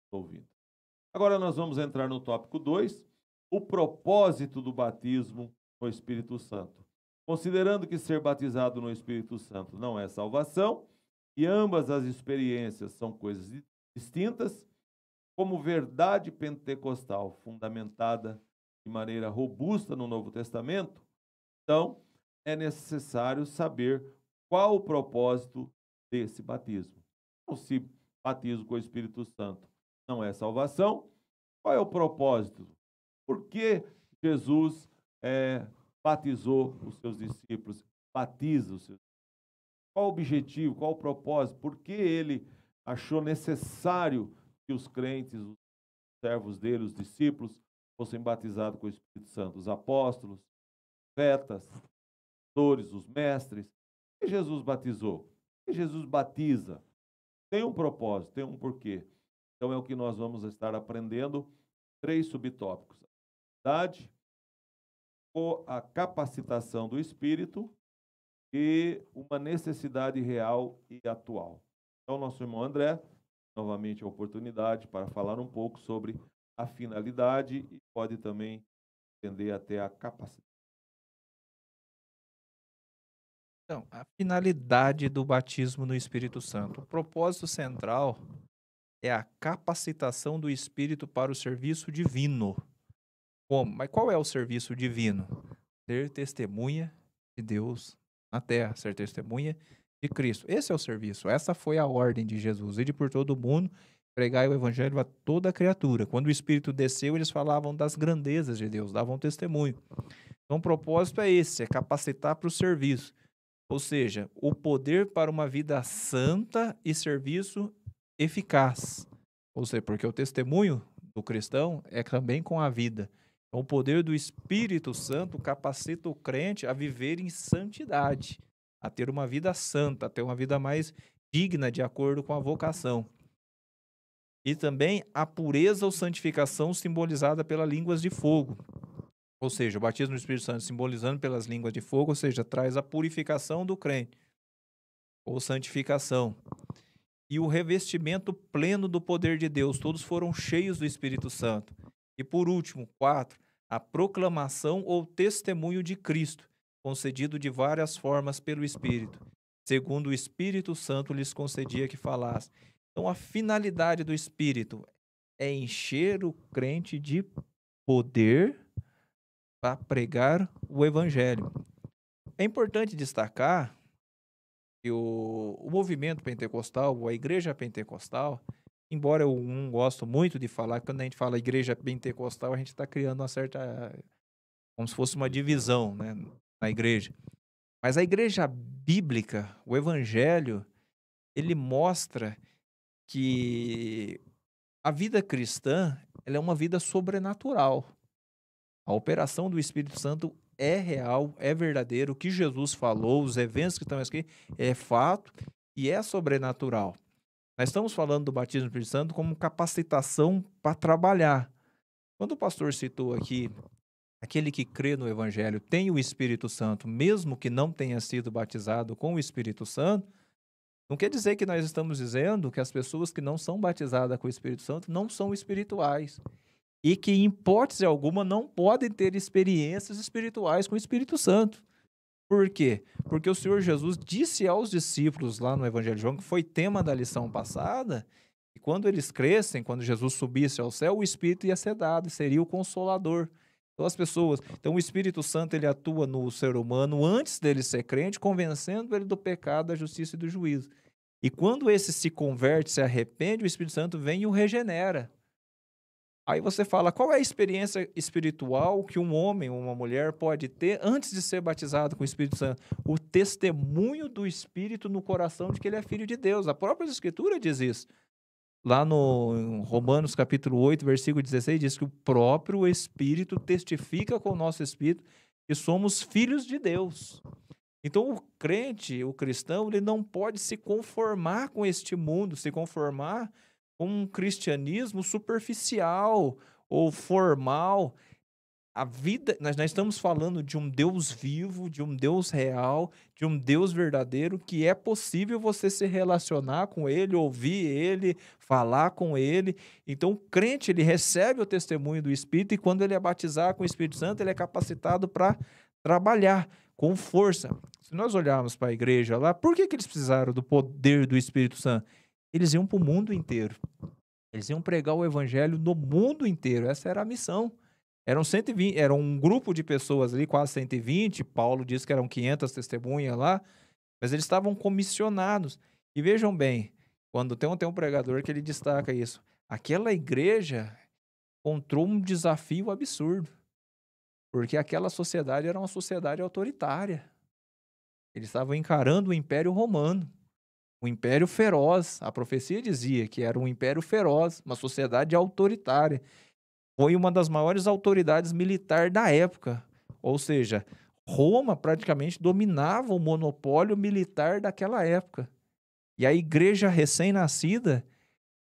estão ouvindo. Agora nós vamos entrar no tópico 2, o propósito do batismo no Espírito Santo. Considerando que ser batizado no Espírito Santo não é salvação, e ambas as experiências são coisas distintas, como verdade pentecostal fundamentada de maneira robusta no Novo Testamento, então é necessário saber qual o propósito desse batismo. Então, se batismo com o Espírito Santo não é salvação, qual é o propósito? Por que Jesus batizou os seus discípulos, batiza os seus discípulos? Qual o objetivo, qual o propósito? Por que ele achou necessário que os crentes, os servos dele, os discípulos, fossem batizados com o Espírito Santo? Os apóstolos, os profetas, os pastores, os mestres. Por que Jesus batizou? Por que Jesus batiza? Tem um propósito, tem um porquê. Então é o que nós vamos estar aprendendo, 3 subtópicos. A verdade, a capacitação do Espírito e uma necessidade real e atual. Então, nosso irmão André, novamente a oportunidade para falar um pouco sobre a finalidade e pode também entender até a capacidade. Então, a finalidade do batismo no Espírito Santo. O propósito central é a capacitação do Espírito para o serviço divino. Como? Mas qual é o serviço divino? Ser testemunha de Deus na terra, ser testemunha de Cristo. Esse é o serviço, essa foi a ordem de Jesus. Ide por todo o mundo, pregai o evangelho a toda criatura. Quando o Espírito desceu, eles falavam das grandezas de Deus, davam testemunho. Então o propósito é esse, é capacitar para o serviço. Ou seja, o poder para uma vida santa e serviço eficaz. Ou seja, porque o testemunho do cristão é também com a vida. Então, o poder do Espírito Santo capacita o crente a viver em santidade, a ter uma vida santa, a ter uma vida mais digna de acordo com a vocação. E também a pureza ou santificação simbolizada pelas línguas de fogo. Ou seja, o batismo no Espírito Santo simbolizando pelas línguas de fogo, ou seja, traz a purificação do crente, ou santificação. E o revestimento pleno do poder de Deus, todos foram cheios do Espírito Santo. E por último, 4, a proclamação ou testemunho de Cristo, concedido de várias formas pelo Espírito, segundo o Espírito Santo lhes concedia que falasse. Então, a finalidade do Espírito é encher o crente de poder para pregar o Evangelho. É importante destacar que o movimento pentecostal, ou a igreja pentecostal, embora eu não gosto muito de falar, quando a gente fala igreja pentecostal, a gente está criando uma certa, como se fosse uma divisão, né, na igreja. Mas a igreja bíblica, o Evangelho, ele mostra que a vida cristã, ela é uma vida sobrenatural. A operação do Espírito Santo é real, é verdadeiro. O que Jesus falou, os eventos que estão aqui, é fato e é sobrenatural. Nós estamos falando do batismo do Espírito Santo como capacitação para trabalhar. Quando o pastor citou aqui, aquele que crê no Evangelho tem o Espírito Santo, mesmo que não tenha sido batizado com o Espírito Santo, não quer dizer que nós estamos dizendo que as pessoas que não são batizadas com o Espírito Santo não são espirituais. E que, em hipótese alguma, não podem ter experiências espirituais com o Espírito Santo. Por quê? Porque o Senhor Jesus disse aos discípulos lá no Evangelho de João, que foi tema da lição passada, que quando eles crescem, quando Jesus subisse ao céu, o Espírito ia ser dado, seria o Consolador. Então, o Espírito Santo ele atua no ser humano antes dele ser crente, convencendo ele do pecado, da justiça e do juízo. E quando esse se converte, se arrepende, o Espírito Santo vem e o regenera. Aí você fala, qual é a experiência espiritual que um homem ou uma mulher pode ter antes de ser batizado com o Espírito Santo? O testemunho do Espírito no coração de que ele é filho de Deus. A própria Escritura diz isso. Lá no Romanos capítulo 8, versículo 16, diz que o próprio Espírito testifica com o nosso Espírito que somos filhos de Deus. Então o crente, o cristão, ele não pode se conformar com este mundo, se conformar com um cristianismo superficial ou formal. A vida, nós estamos falando de um Deus vivo, de um Deus real, de um Deus verdadeiro, que é possível você se relacionar com ele, ouvir ele, falar com ele. Então o crente, ele recebe o testemunho do Espírito e quando ele é batizado com o Espírito Santo, ele é capacitado para trabalhar com força. Se nós olharmos para a igreja lá, por que eles precisaram do poder do Espírito Santo? Eles iam para o mundo inteiro. Eles iam pregar o evangelho no mundo inteiro. Essa era a missão. Eram 120, era um grupo de pessoas ali, quase 120. Paulo disse que eram 500 testemunhas lá. Mas eles estavam comissionados. E vejam bem, quando tem um pregador que ele destaca isso. Aquela igreja encontrou um desafio absurdo. Porque aquela sociedade era uma sociedade autoritária. Eles estavam encarando o Império Romano. Um império feroz. A profecia dizia que era um império feroz, uma sociedade autoritária. Foi uma das maiores autoridades militares da época. Ou seja, Roma praticamente dominava o monopólio militar daquela época. E a igreja recém-nascida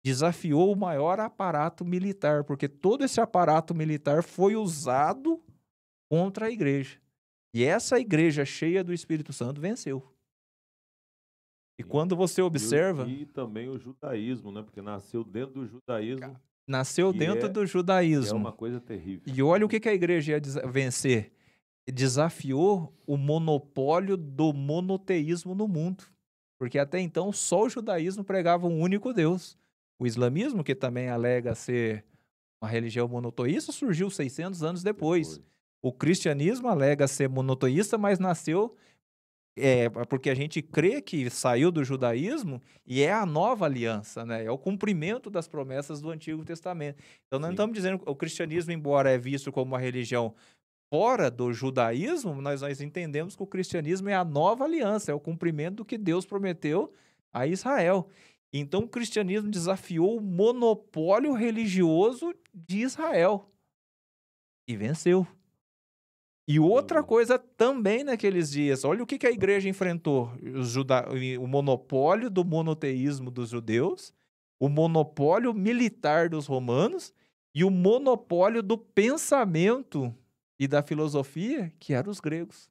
desafiou o maior aparato militar, porque todo esse aparato militar foi usado contra a igreja. E essa igreja cheia do Espírito Santo venceu. E quando você observa... E também o judaísmo, né? Porque nasceu dentro do judaísmo. Nasceu dentro do judaísmo. É uma coisa terrível. E olha o que a igreja ia vencer. Desafiou o monopólio do monoteísmo no mundo. Porque até então só o judaísmo pregava um único Deus. O islamismo, que também alega ser uma religião monoteísta, surgiu 600 anos depois. O cristianismo alega ser monoteísta, mas nasceu... porque a gente crê que saiu do judaísmo e é a nova aliança, né? É o cumprimento das promessas do Antigo Testamento. Então, nós não estamos dizendo que o cristianismo, embora é visto como uma religião fora do judaísmo, nós entendemos que o cristianismo é a nova aliança, é o cumprimento do que Deus prometeu a Israel. Então o cristianismo desafiou o monopólio religioso de Israel e venceu. E outra Entendi. coisa também naqueles dias, olha o que a igreja enfrentou: o monopólio do monoteísmo dos judeus, o monopólio militar dos romanos e o monopólio do pensamento e da filosofia, que eram os gregos,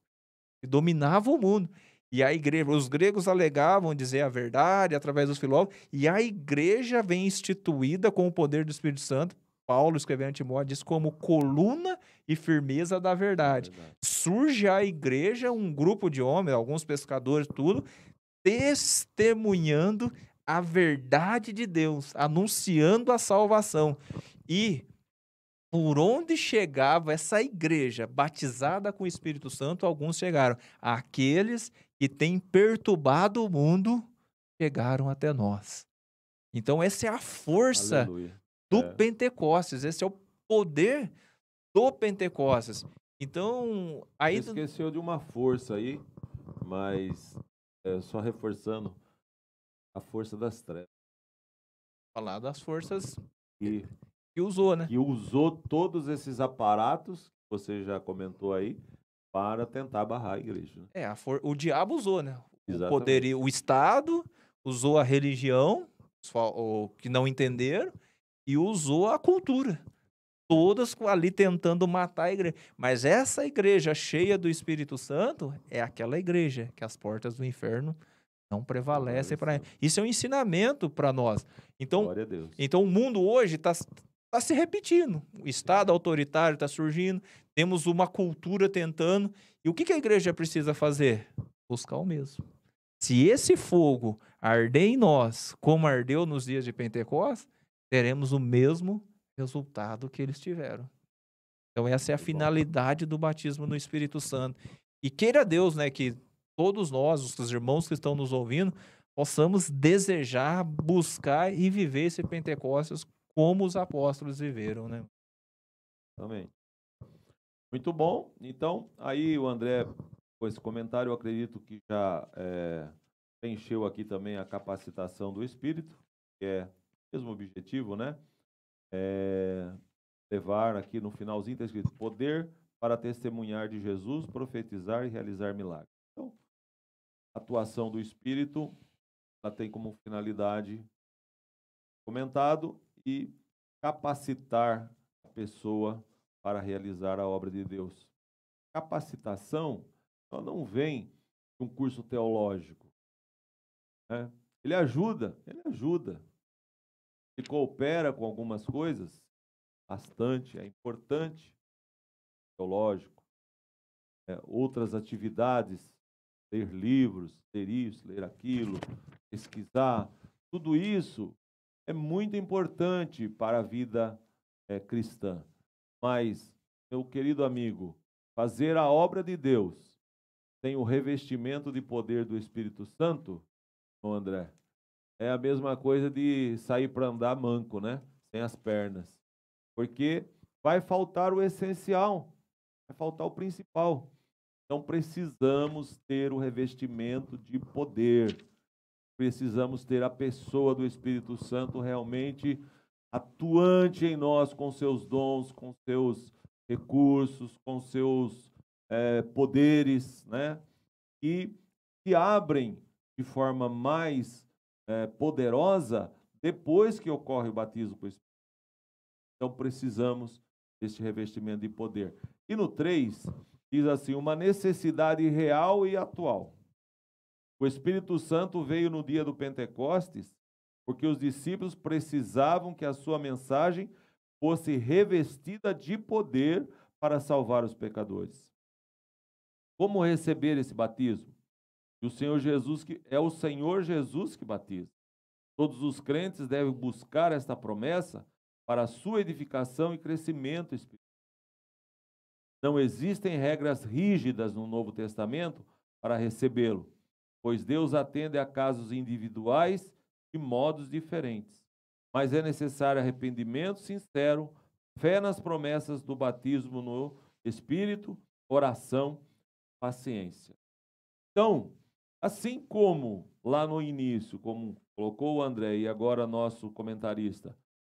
que dominavam o mundo. E a igreja, os gregos alegavam dizer a verdade através dos filósofos, e a igreja vem instituída com o poder do Espírito Santo. Paulo, escrevendo em Timóteo, diz como coluna e firmeza da verdade. Verdade. Surge a igreja, um grupo de homens, alguns pescadores, tudo, testemunhando a verdade de Deus, anunciando a salvação. E por onde chegava essa igreja batizada com o Espírito Santo, alguns chegaram. Aqueles que têm perturbado o mundo chegaram até nós. Então, essa é a força Aleluia. do É. Pentecostes, esse é o poder do Pentecostes. Então, Você aí esqueceu de uma força aí, mas só reforçando a força das trevas. falar das forças E que usou, né? que usou todos esses aparatos, que você já comentou aí, para tentar barrar a igreja. Né? O diabo usou, né? O poder, Exatamente. o Estado usou a religião, o que não entenderam, e usou a cultura. Todas ali tentando matar a igreja. Mas essa igreja cheia do Espírito Santo é aquela igreja que as portas do inferno não prevalecem para ela. Isso é um ensinamento para nós. Então, Glória a Deus. o mundo hoje está se repetindo. O Estado autoritário está surgindo, temos uma cultura tentando. E o que a igreja precisa fazer? Buscar o mesmo. Se esse fogo arder em nós, como ardeu nos dias de Pentecostes, teremos o mesmo resultado que eles tiveram. Então essa é a finalidade do batismo no Espírito Santo. E queira Deus, né, que todos nós, os irmãos que estão nos ouvindo, possamos desejar, buscar e viver esse Pentecostes como os apóstolos viveram, né? Amém. Muito bom. Então, aí o André, com esse comentário, eu acredito que já preencheu aqui também a capacitação do Espírito, que é o mesmo objetivo, né? Levar aqui no finalzinho, está escrito, poder para testemunhar de Jesus, profetizar e realizar milagres. Então, a atuação do Espírito, ela tem como finalidade comentado e capacitar a pessoa para realizar a obra de Deus. Capacitação, ela não vem de um curso teológico. Né? Ele ajuda. Ele coopera com algumas coisas, bastante, é importante, teológico. Outras atividades, ler livros, ler isso, ler aquilo, pesquisar, tudo isso é muito importante para a vida cristã. Mas, meu querido amigo, fazer a obra de Deus sem o revestimento de poder do Espírito Santo, André, é a mesma coisa de sair para andar manco, né? Sem as pernas. Porque vai faltar o essencial, vai faltar o principal. Então precisamos ter o revestimento de poder. Precisamos ter a pessoa do Espírito Santo realmente atuante em nós com seus dons, com seus recursos, com seus poderes, né? E se abrem de forma mais poderosa depois que ocorre o batismo com o Espírito. Então precisamos deste revestimento de poder. E no 3, diz assim, uma necessidade real e atual. O Espírito Santo veio no dia do Pentecostes porque os discípulos precisavam que a sua mensagem fosse revestida de poder para salvar os pecadores. Como receber esse batismo? E o Senhor Jesus é o Senhor Jesus que batiza. Todos os crentes devem buscar esta promessa para a sua edificação e crescimento espiritual. Não existem regras rígidas no Novo Testamento para recebê-lo, pois Deus atende a casos individuais de modos diferentes. Mas é necessário arrependimento sincero, fé nas promessas do batismo no Espírito, oração, paciência. Então, assim como lá no início, como colocou o André e agora nosso comentarista,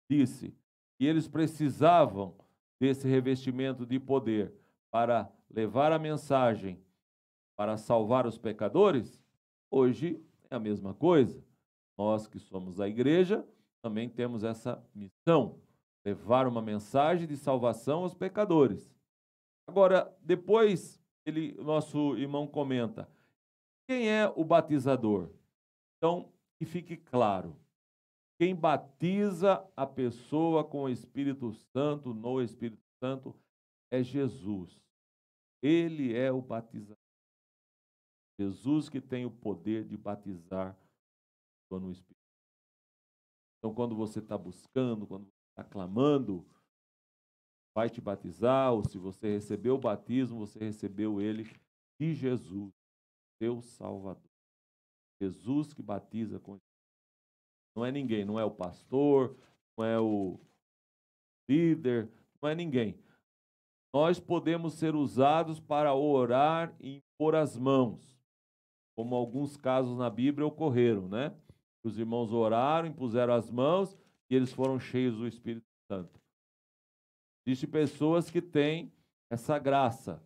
disse que eles precisavam desse revestimento de poder para levar a mensagem para salvar os pecadores, hoje é a mesma coisa. Nós que somos a igreja também temos essa missão, levar uma mensagem de salvação aos pecadores. Agora, depois, o nosso irmão comenta, quem é o batizador? Então, que fique claro, quem batiza a pessoa com o Espírito Santo, no Espírito Santo, é Jesus. Ele é o batizador. Jesus que tem o poder de batizar no Espírito. Então, quando você está buscando, quando você está clamando, vai te batizar, ou se você recebeu o batismo, você recebeu ele de Jesus, seu Salvador. Jesus que batiza com Espírito. Não é ninguém, não é o pastor, não é o líder, não é ninguém. Nós podemos ser usados para orar e impor as mãos, como alguns casos na Bíblia ocorreram, né? Os irmãos oraram, impuseram as mãos e eles foram cheios do Espírito Santo. Existem pessoas que têm essa graça,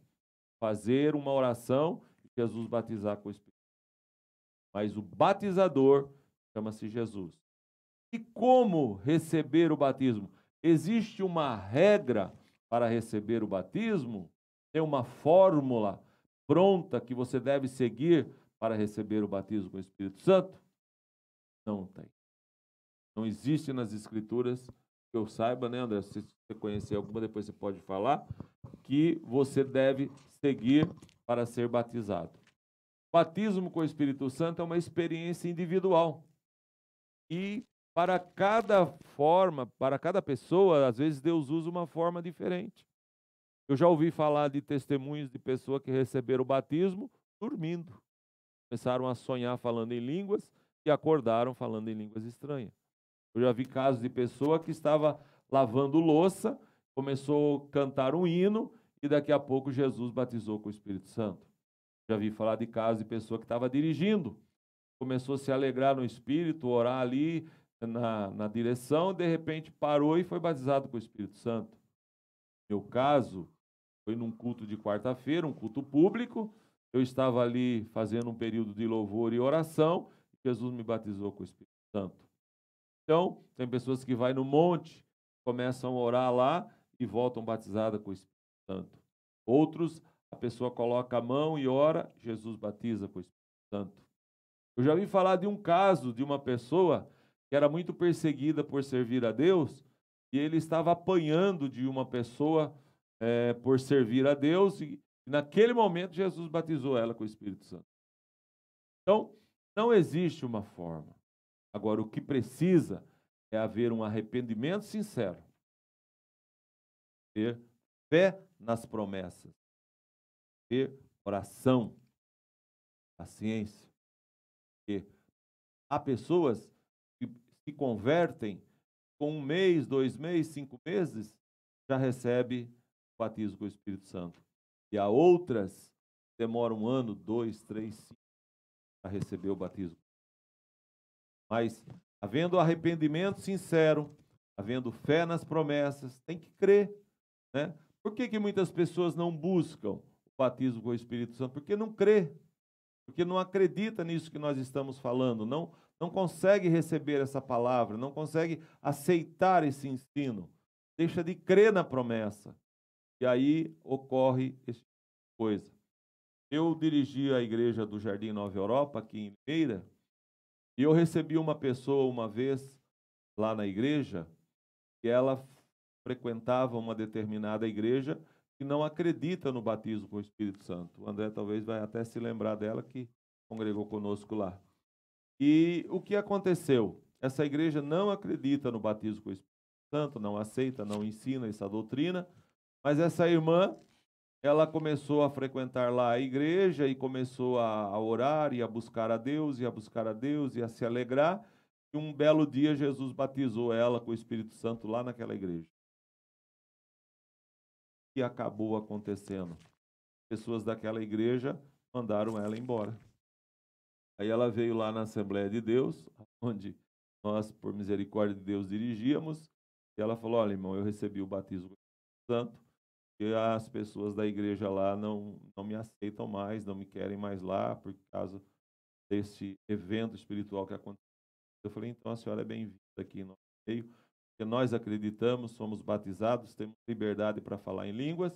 fazer uma oração e Jesus batizar com o Espírito. Mas o batizador chama-se Jesus. E como receber o batismo? Existe uma regra para receber o batismo? Tem uma fórmula pronta que você deve seguir para receber o batismo com o Espírito Santo? Não tem. Não existe nas Escrituras, que eu saiba, né, André? Se você conhecer alguma, depois você pode falar, que você deve seguir para ser batizado. O batismo com o Espírito Santo é uma experiência individual. E para cada forma, para cada pessoa, às vezes Deus usa uma forma diferente. Eu já ouvi falar de testemunhos de pessoas que receberam o batismo dormindo. Começaram a sonhar falando em línguas e acordaram falando em línguas estranhas. Eu já vi casos de pessoa que estava lavando louça, começou a cantar um hino e daqui a pouco Jesus batizou com o Espírito Santo. Já vi falar de casos de pessoa que estava dirigindo, começou a se alegrar no Espírito, orar ali na direção, de repente parou e foi batizado com o Espírito Santo. Meu caso foi num culto de quarta-feira, um culto público, eu estava ali fazendo um período de louvor e oração, e Jesus me batizou com o Espírito Santo. Então, tem pessoas que vão no monte, começam a orar lá e voltam batizadas com o Espírito Santo. Outros, a pessoa coloca a mão e ora, Jesus batiza com o Espírito Santo. Eu já ouvi falar de um caso de uma pessoa que era muito perseguida por servir a Deus e ele estava apanhando de uma pessoa por servir a Deus e naquele momento Jesus batizou ela com o Espírito Santo. Então, não existe uma forma. Agora, o que precisa é haver um arrependimento sincero, ter fé nas promessas, ter oração, paciência. Porque há pessoas que se convertem com 1 mês, 2 meses, 5 meses, já recebe o batismo com o Espírito Santo. E há outras que demoram 1 ano, 2, 3, 5 para receber o batismo. Mas, havendo arrependimento sincero, havendo fé nas promessas, tem que crer, né? Por que muitas pessoas não buscam o batismo com o Espírito Santo? Porque não crê, porque não acredita nisso que nós estamos falando, não consegue receber essa palavra, não consegue aceitar esse ensino, deixa de crer na promessa. E aí ocorre esse tipo de coisa. Eu dirigi a igreja do Jardim Nova Europa, aqui em Limeira, e eu recebi uma pessoa uma vez lá na igreja, que ela frequentava uma determinada igreja que não acredita no batismo com o Espírito Santo. O André talvez vai até se lembrar dela, que congregou conosco lá. E o que aconteceu? Essa igreja não acredita no batismo com o Espírito Santo, não aceita, não ensina essa doutrina, mas essa irmã, ela começou a frequentar lá a igreja e começou a orar e a buscar a Deus, e a buscar a Deus e a se alegrar. E um belo dia Jesus batizou ela com o Espírito Santo lá naquela igreja. O que acabou acontecendo? Pessoas daquela igreja mandaram ela embora. Aí ela veio lá na Assembleia de Deus, onde nós, por misericórdia de Deus, dirigíamos, e ela falou: olha, irmão, eu recebi o batismo do Espírito Santo, e as pessoas da igreja lá não me aceitam mais, não me querem mais lá, por causa desse evento espiritual que aconteceu. Eu falei: então a senhora é bem-vinda aqui no nosso meio, porque nós acreditamos, somos batizados, temos liberdade para falar em línguas,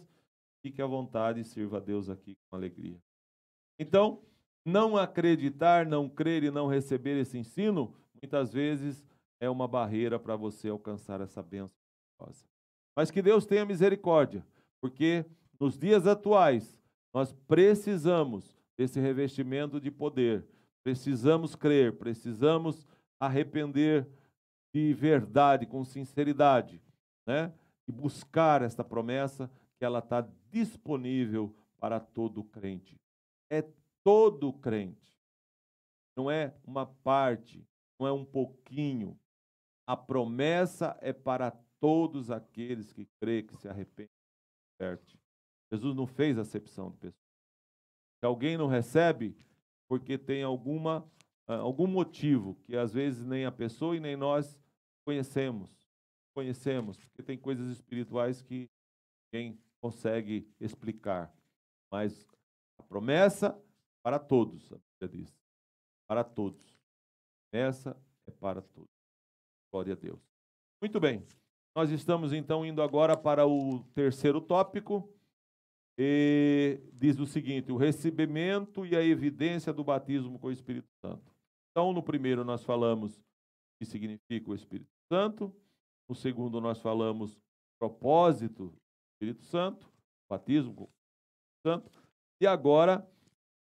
fique à vontade e sirva a Deus aqui com alegria. Então, não acreditar, não crer e não receber esse ensino, muitas vezes é uma barreira para você alcançar essa bênção. Mas que Deus tenha misericórdia, porque nos dias atuais nós precisamos desse revestimento de poder, precisamos crer, precisamos arrepender de verdade, com sinceridade, né? E buscar esta promessa que ela está disponível para todo crente. É todo crente, não é uma parte, não é um pouquinho. A promessa é para todos aqueles que creem, que se arrependem. Jesus não fez acepção de pessoas. Se alguém não recebe, porque tem algum motivo que às vezes nem a pessoa e nem nós conhecemos, porque tem coisas espirituais que ninguém consegue explicar. Mas a promessa para todos, a Bíblia diz. Para todos. Essa é para todos. Glória a Deus. Muito bem. Nós estamos então indo agora para o terceiro tópico. E diz o seguinte: o recebimento e a evidência do batismo com o Espírito Santo. Então, no primeiro nós falamos o que significa o Espírito Santo. No segundo nós falamos o propósito do Espírito Santo, batismo com o Espírito Santo. E agora,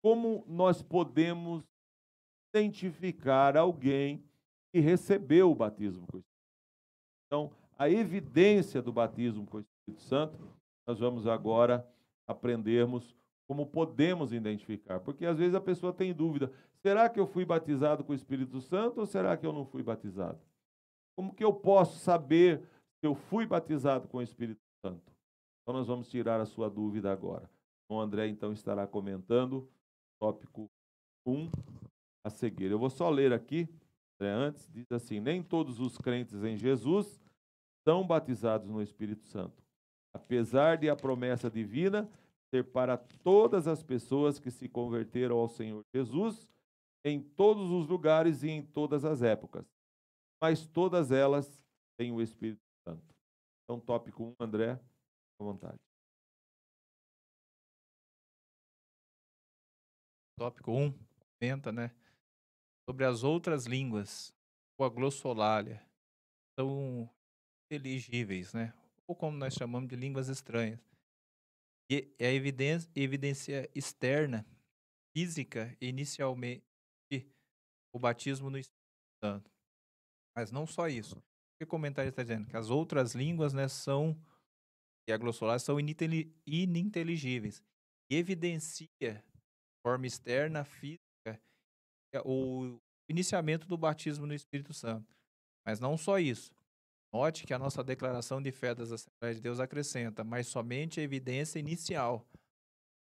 como nós podemos identificar alguém que recebeu o batismo com o Espírito Santo? Então, a evidência do batismo com o Espírito Santo, nós vamos agora aprendermos como podemos identificar. Porque às vezes a pessoa tem dúvida: será que eu fui batizado com o Espírito Santo ou será que eu não fui batizado? Como que eu posso saber se eu fui batizado com o Espírito Santo? Então nós vamos tirar a sua dúvida agora. O André então estará comentando tópico 1 a seguir. Eu vou só ler aqui, antes, diz assim: nem todos os crentes em Jesus são batizados no Espírito Santo, apesar de a promessa divina ser para todas as pessoas que se converteram ao Senhor Jesus, em todos os lugares e em todas as épocas. Mas todas elas têm o Espírito Santo. Então, tópico 1, André, à vontade. Tópico 1, comenta, né? Sobre as outras línguas, ou a glossolalia, são inteligíveis, né? Ou como nós chamamos de línguas estranhas. E é a evidência externa, física, inicialmente, o batismo no Espírito Santo. Mas não só isso. O que o comentário está dizendo? Que as outras línguas, né, e a glossolalia são ininteligíveis. E evidencia, de forma externa, física, o iniciamento do batismo no Espírito Santo. Mas não só isso. Note que a nossa declaração de fé das Assembleias de Deus acrescenta, mas somente a evidência inicial,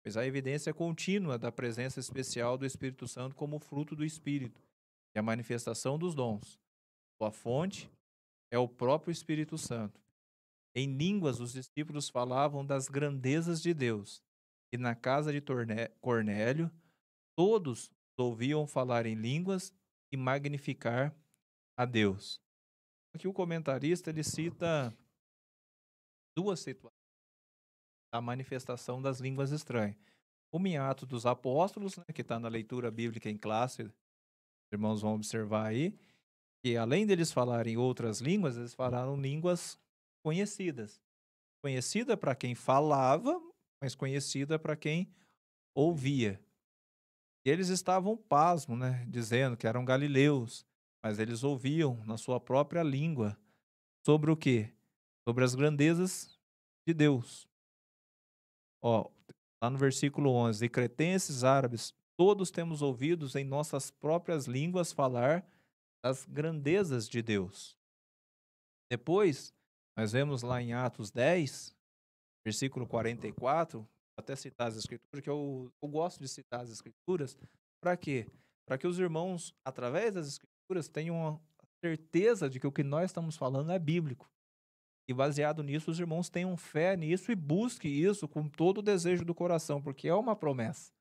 pois a evidência contínua da presença especial do Espírito Santo como fruto do Espírito e a manifestação dos dons. Sua fonte é o próprio Espírito Santo. Em línguas, os discípulos falavam das grandezas de Deus, e na casa de Cornélio, todos ouviam falar em línguas e magnificar a Deus. Aqui o comentarista ele cita duas situações da manifestação das línguas estranhas. Uma em Atos dos Apóstolos, né, que está na leitura bíblica em classe, os irmãos vão observar aí, que além deles falarem outras línguas, eles falaram línguas conhecidas. Conhecida para quem falava, mas conhecida para quem ouvia. E eles estavam pasmos, né, dizendo que eram galileus, mas eles ouviam na sua própria língua sobre o quê? Sobre as grandezas de Deus. Ó, lá no versículo 11, e cretenses, árabes, todos temos ouvidos em nossas próprias línguas falar das grandezas de Deus. Depois, nós vemos lá em Atos 10, versículo 44, até citar as escrituras, que eu gosto de citar as escrituras, para quê? para que os irmãos, através das Escrituras, tenham a certeza de que o que nós estamos falando é bíblico. E baseado nisso, os irmãos tenham fé nisso e busquem isso com todo o desejo do coração, porque é uma promessa.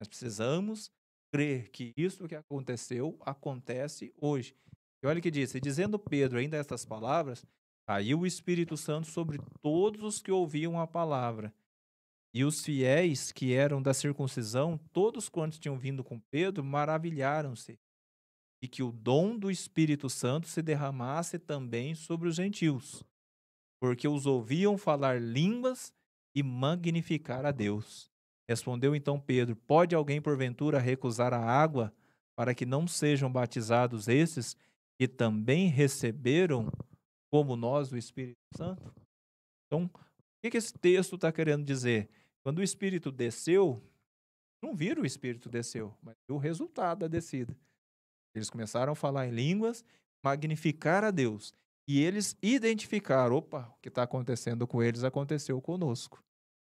Nós precisamos crer que isso que aconteceu, acontece hoje. E olha o que diz, e dizendo Pedro ainda estas palavras, caiu o Espírito Santo sobre todos os que ouviam a palavra. E os fiéis que eram da circuncisão, todos quantos tinham vindo com Pedro, maravilharam-se, e que o dom do Espírito Santo se derramasse também sobre os gentios, porque os ouviam falar línguas e magnificar a Deus. Respondeu então Pedro: Pode alguém porventura recusar a água para que não sejam batizados esses que também receberam, como nós, o Espírito Santo? Então, o que esse texto está querendo dizer? Quando o Espírito desceu, não viram o Espírito desceu, mas viu o resultado da descida. Eles começaram a falar em línguas, magnificar a Deus. E eles identificaram, opa, o que está acontecendo com eles aconteceu conosco.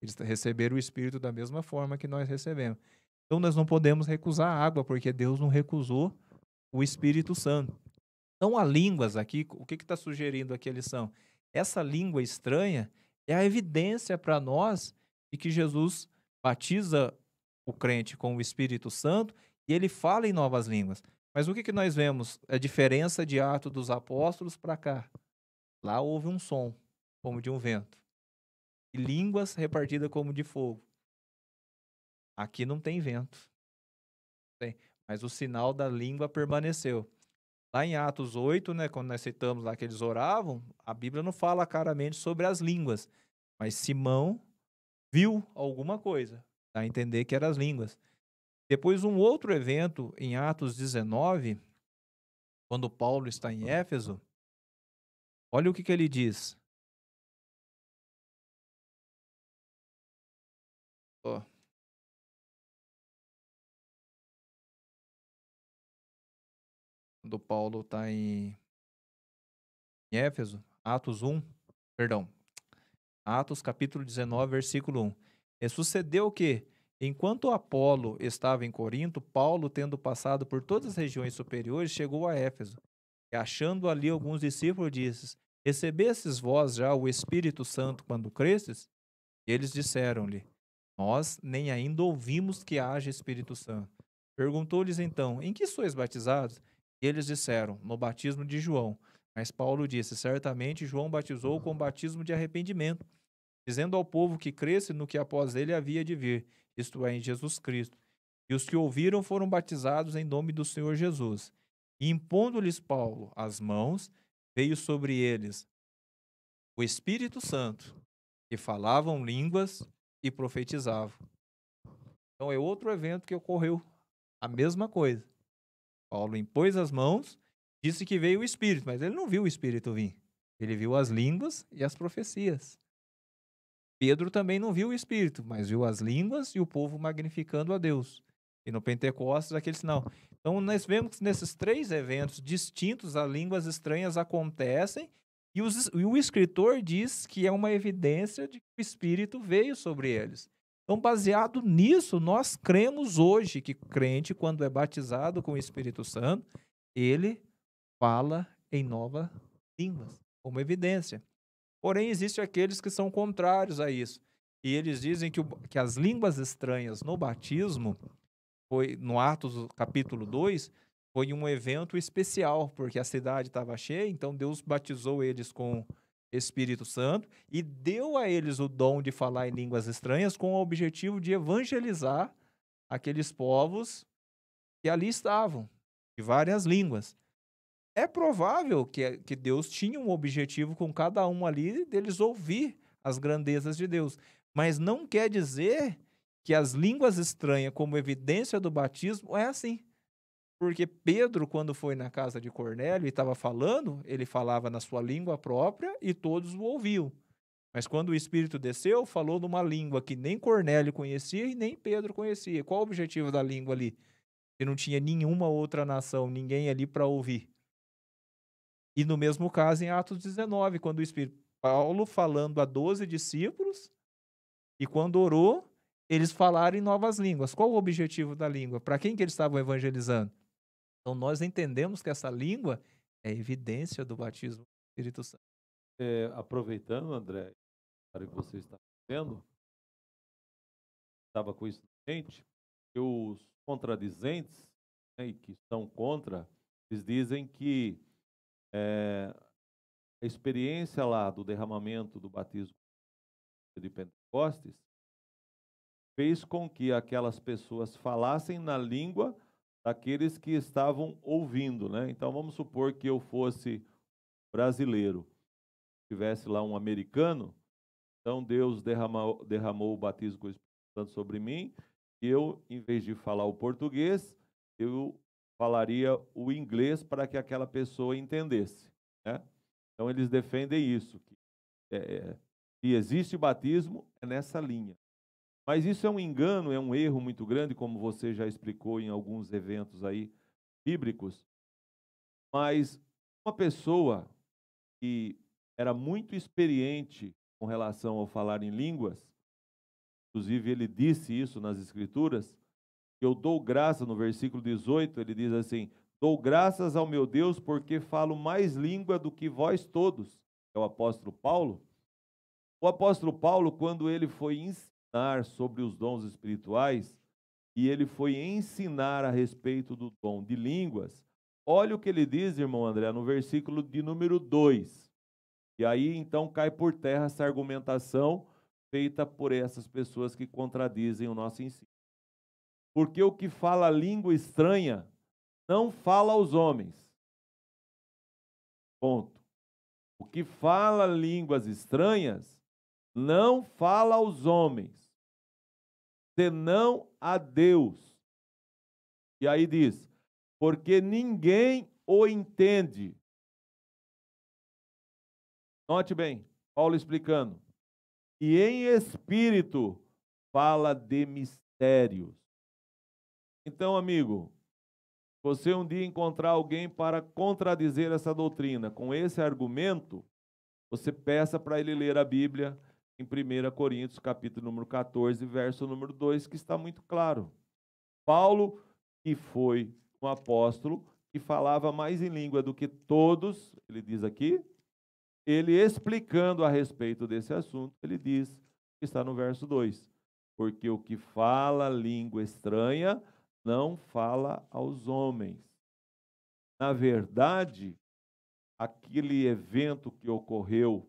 Eles receberam o Espírito da mesma forma que nós recebemos. Então nós não podemos recusar a água, porque Deus não recusou o Espírito Santo. Então a línguas aqui, o que está sugerindo aqui a lição? Essa língua estranha é a evidência para nós de que Jesus batiza o crente com o Espírito Santo e ele fala em novas línguas. Mas o que nós vemos? A diferença de Atos dos Apóstolos para cá. Lá houve um som, como de um vento, e línguas repartidas como de fogo. Aqui não tem vento, tem, mas o sinal da língua permaneceu. Lá em Atos 8, né, quando nós citamos lá que eles oravam, a Bíblia não fala claramente sobre as línguas, mas Simão viu alguma coisa, a entender que eram as línguas. Depois, um outro evento, em Atos 19, quando Paulo está em Éfeso, olha o que ele diz. Ó. Quando Paulo está em Éfeso, Atos capítulo 19, versículo 1. E sucedeu que, enquanto Apolo estava em Corinto, Paulo, tendo passado por todas as regiões superiores, chegou a Éfeso. E achando ali alguns discípulos, disse: Recebestes vós já o Espírito Santo quando cresces? E eles disseram-lhe: Nós nem ainda ouvimos que haja Espírito Santo. Perguntou-lhes então: Em que sois batizados? E eles disseram: No batismo de João. Mas Paulo disse: Certamente João batizou com o batismo de arrependimento, dizendo ao povo que cresce no que após ele havia de vir, isto é, em Jesus Cristo. E os que ouviram foram batizados em nome do Senhor Jesus. E impondo-lhes Paulo as mãos, veio sobre eles o Espírito Santo, que falavam línguas e profetizavam. Então é outro evento que ocorreu, a mesma coisa. Paulo impôs as mãos, disse que veio o Espírito, mas ele não viu o Espírito vir. Ele viu as línguas e as profecias. Pedro também não viu o Espírito, mas viu as línguas e o povo magnificando a Deus. E no Pentecostes, aquele sinal. Então, nós vemos que nesses três eventos distintos, as línguas estranhas acontecem e o escritor diz que é uma evidência de que o Espírito veio sobre eles. Então, baseado nisso, nós cremos hoje que o crente, quando é batizado com o Espírito Santo, ele fala em novas línguas, como evidência. Porém, existem aqueles que são contrários a isso. E eles dizem que as línguas estranhas no batismo, foi no Atos capítulo 2, foi um evento especial, porque a cidade estava cheia, então Deus batizou eles com Espírito Santo e deu a eles o dom de falar em línguas estranhas com o objetivo de evangelizar aqueles povos que ali estavam, de várias línguas. É provável que Deus tinha um objetivo com cada um ali, deles ouvir as grandezas de Deus. Mas não quer dizer que as línguas estranhas, como evidência do batismo, é assim. Porque Pedro, quando foi na casa de Cornélio e estava falando, ele falava na sua língua própria e todos o ouviam. Mas quando o Espírito desceu, falou numa língua que nem Cornélio conhecia e nem Pedro conhecia. Qual o objetivo da língua ali? Que não tinha nenhuma outra nação, ninguém ali para ouvir. E no mesmo caso em Atos 19, quando o Espírito Paulo falando a 12 discípulos, e quando orou, eles falaram em novas línguas. Qual o objetivo da língua? Para quem que eles estavam evangelizando? Então nós entendemos que essa língua é evidência do batismo do Espírito Santo. Aproveitando, André, para que você está dizendo, estava com isso em mente, que os contradizentes, né, e que são contra, eles dizem que a experiência lá do derramamento do batismo de Pentecostes fez com que aquelas pessoas falassem na língua daqueles que estavam ouvindo, né? Então vamos supor que eu fosse brasileiro, tivesse lá um americano, então Deus derramou o batismo com o Espírito Santo sobre mim, e eu, em vez de falar o português, eu falaria o inglês para que aquela pessoa entendesse, né? Então eles defendem isso, que existe batismo é nessa linha. Mas isso é um engano, é um erro muito grande, como você já explicou em alguns eventos aí bíblicos. Mas uma pessoa que era muito experiente com relação ao falar em línguas, inclusive ele disse isso nas Escrituras, eu dou graça, no versículo 18, ele diz assim, dou graças ao meu Deus porque falo mais língua do que vós todos. É o apóstolo Paulo. O apóstolo Paulo, quando ele foi ensinar sobre os dons espirituais, e ele foi ensinar a respeito do dom de línguas, olha o que ele diz, irmão André, no versículo de número 2. E aí, então, cai por terra essa argumentação feita por essas pessoas que contradizem o nosso ensino. Porque o que fala língua estranha não fala aos homens. Ponto. O que fala línguas estranhas não fala aos homens, senão a Deus. E aí diz, porque ninguém o entende. Note bem, Paulo explicando. E em espírito fala de mistérios. Então, amigo, você um dia encontrar alguém para contradizer essa doutrina com esse argumento, você peça para ele ler a Bíblia em 1 Coríntios, capítulo número 14, verso número 2, que está muito claro. Paulo, que foi um apóstolo, que falava mais em língua do que todos, ele diz aqui, ele explicando a respeito desse assunto, ele diz, que está no verso 2, porque o que fala língua estranha não fala aos homens. Na verdade, aquele evento que ocorreu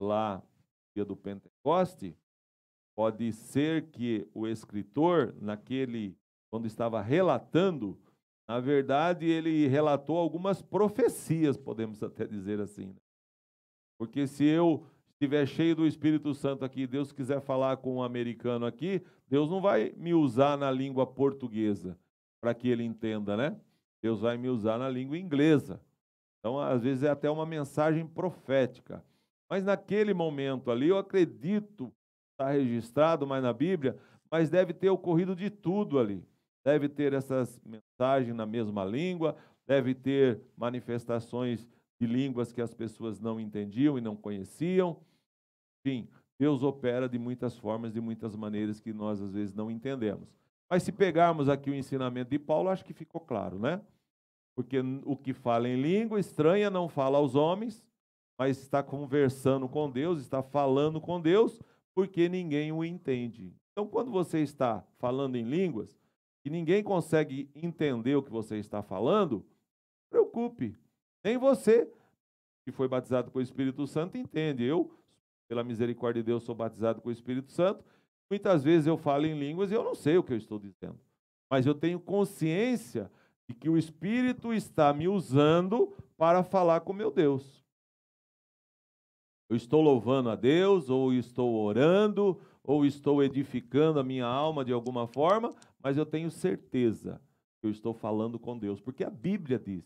lá no dia do Pentecoste, pode ser que o escritor, quando estava relatando, na verdade ele relatou algumas profecias, podemos até dizer assim. Porque se eu estiver cheio do Espírito Santo aqui, Deus quiser falar com um americano aqui, Deus não vai me usar na língua portuguesa para que ele entenda, né? Deus vai me usar na língua inglesa. Então, às vezes é até uma mensagem profética. Mas naquele momento ali, eu acredito, está registrado mais na Bíblia, mas deve ter ocorrido de tudo ali. Deve ter essas mensagens na mesma língua, deve ter manifestações de línguas que as pessoas não entendiam e não conheciam. Enfim, Deus opera de muitas formas, de muitas maneiras que nós às vezes não entendemos. Mas se pegarmos aqui o ensinamento de Paulo, acho que ficou claro, né? Porque o que fala em língua estranha não fala aos homens, mas está conversando com Deus, está falando com Deus, porque ninguém o entende. Então, quando você está falando em línguas e ninguém consegue entender o que você está falando, não se preocupe. Nem você, que foi batizado com o Espírito Santo, entende. Eu, pela misericórdia de Deus, sou batizado com o Espírito Santo. Muitas vezes eu falo em línguas e eu não sei o que eu estou dizendo. Mas eu tenho consciência de que o Espírito está me usando para falar com meu Deus. Eu estou louvando a Deus, ou estou orando, ou estou edificando a minha alma de alguma forma, mas eu tenho certeza que eu estou falando com Deus, porque a Bíblia diz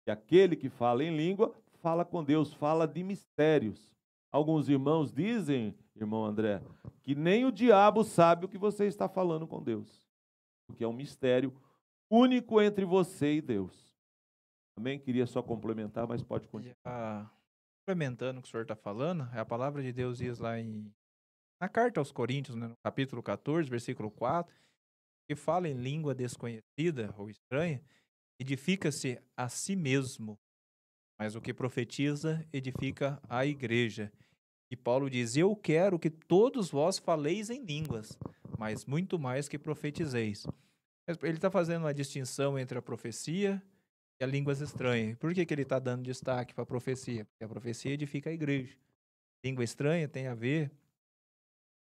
que aquele que fala em língua fala com Deus, fala de mistérios. Alguns irmãos dizem, irmão André, que nem o diabo sabe o que você está falando com Deus, porque é um mistério único entre você e Deus. Também queria só complementar, mas pode continuar. Complementando o que o senhor está falando, a palavra de Deus diz lá em na carta aos Coríntios, né, no capítulo 14, versículo 4, que fala em língua desconhecida ou estranha, edifica-se a si mesmo, mas o que profetiza edifica a igreja. E Paulo diz: eu quero que todos vós faleis em línguas, mas muito mais que profetizeis. Ele está fazendo uma distinção entre a profecia e as línguas estranhas. Por que ele está dando destaque para a profecia? Porque a profecia edifica a igreja. Língua estranha tem a ver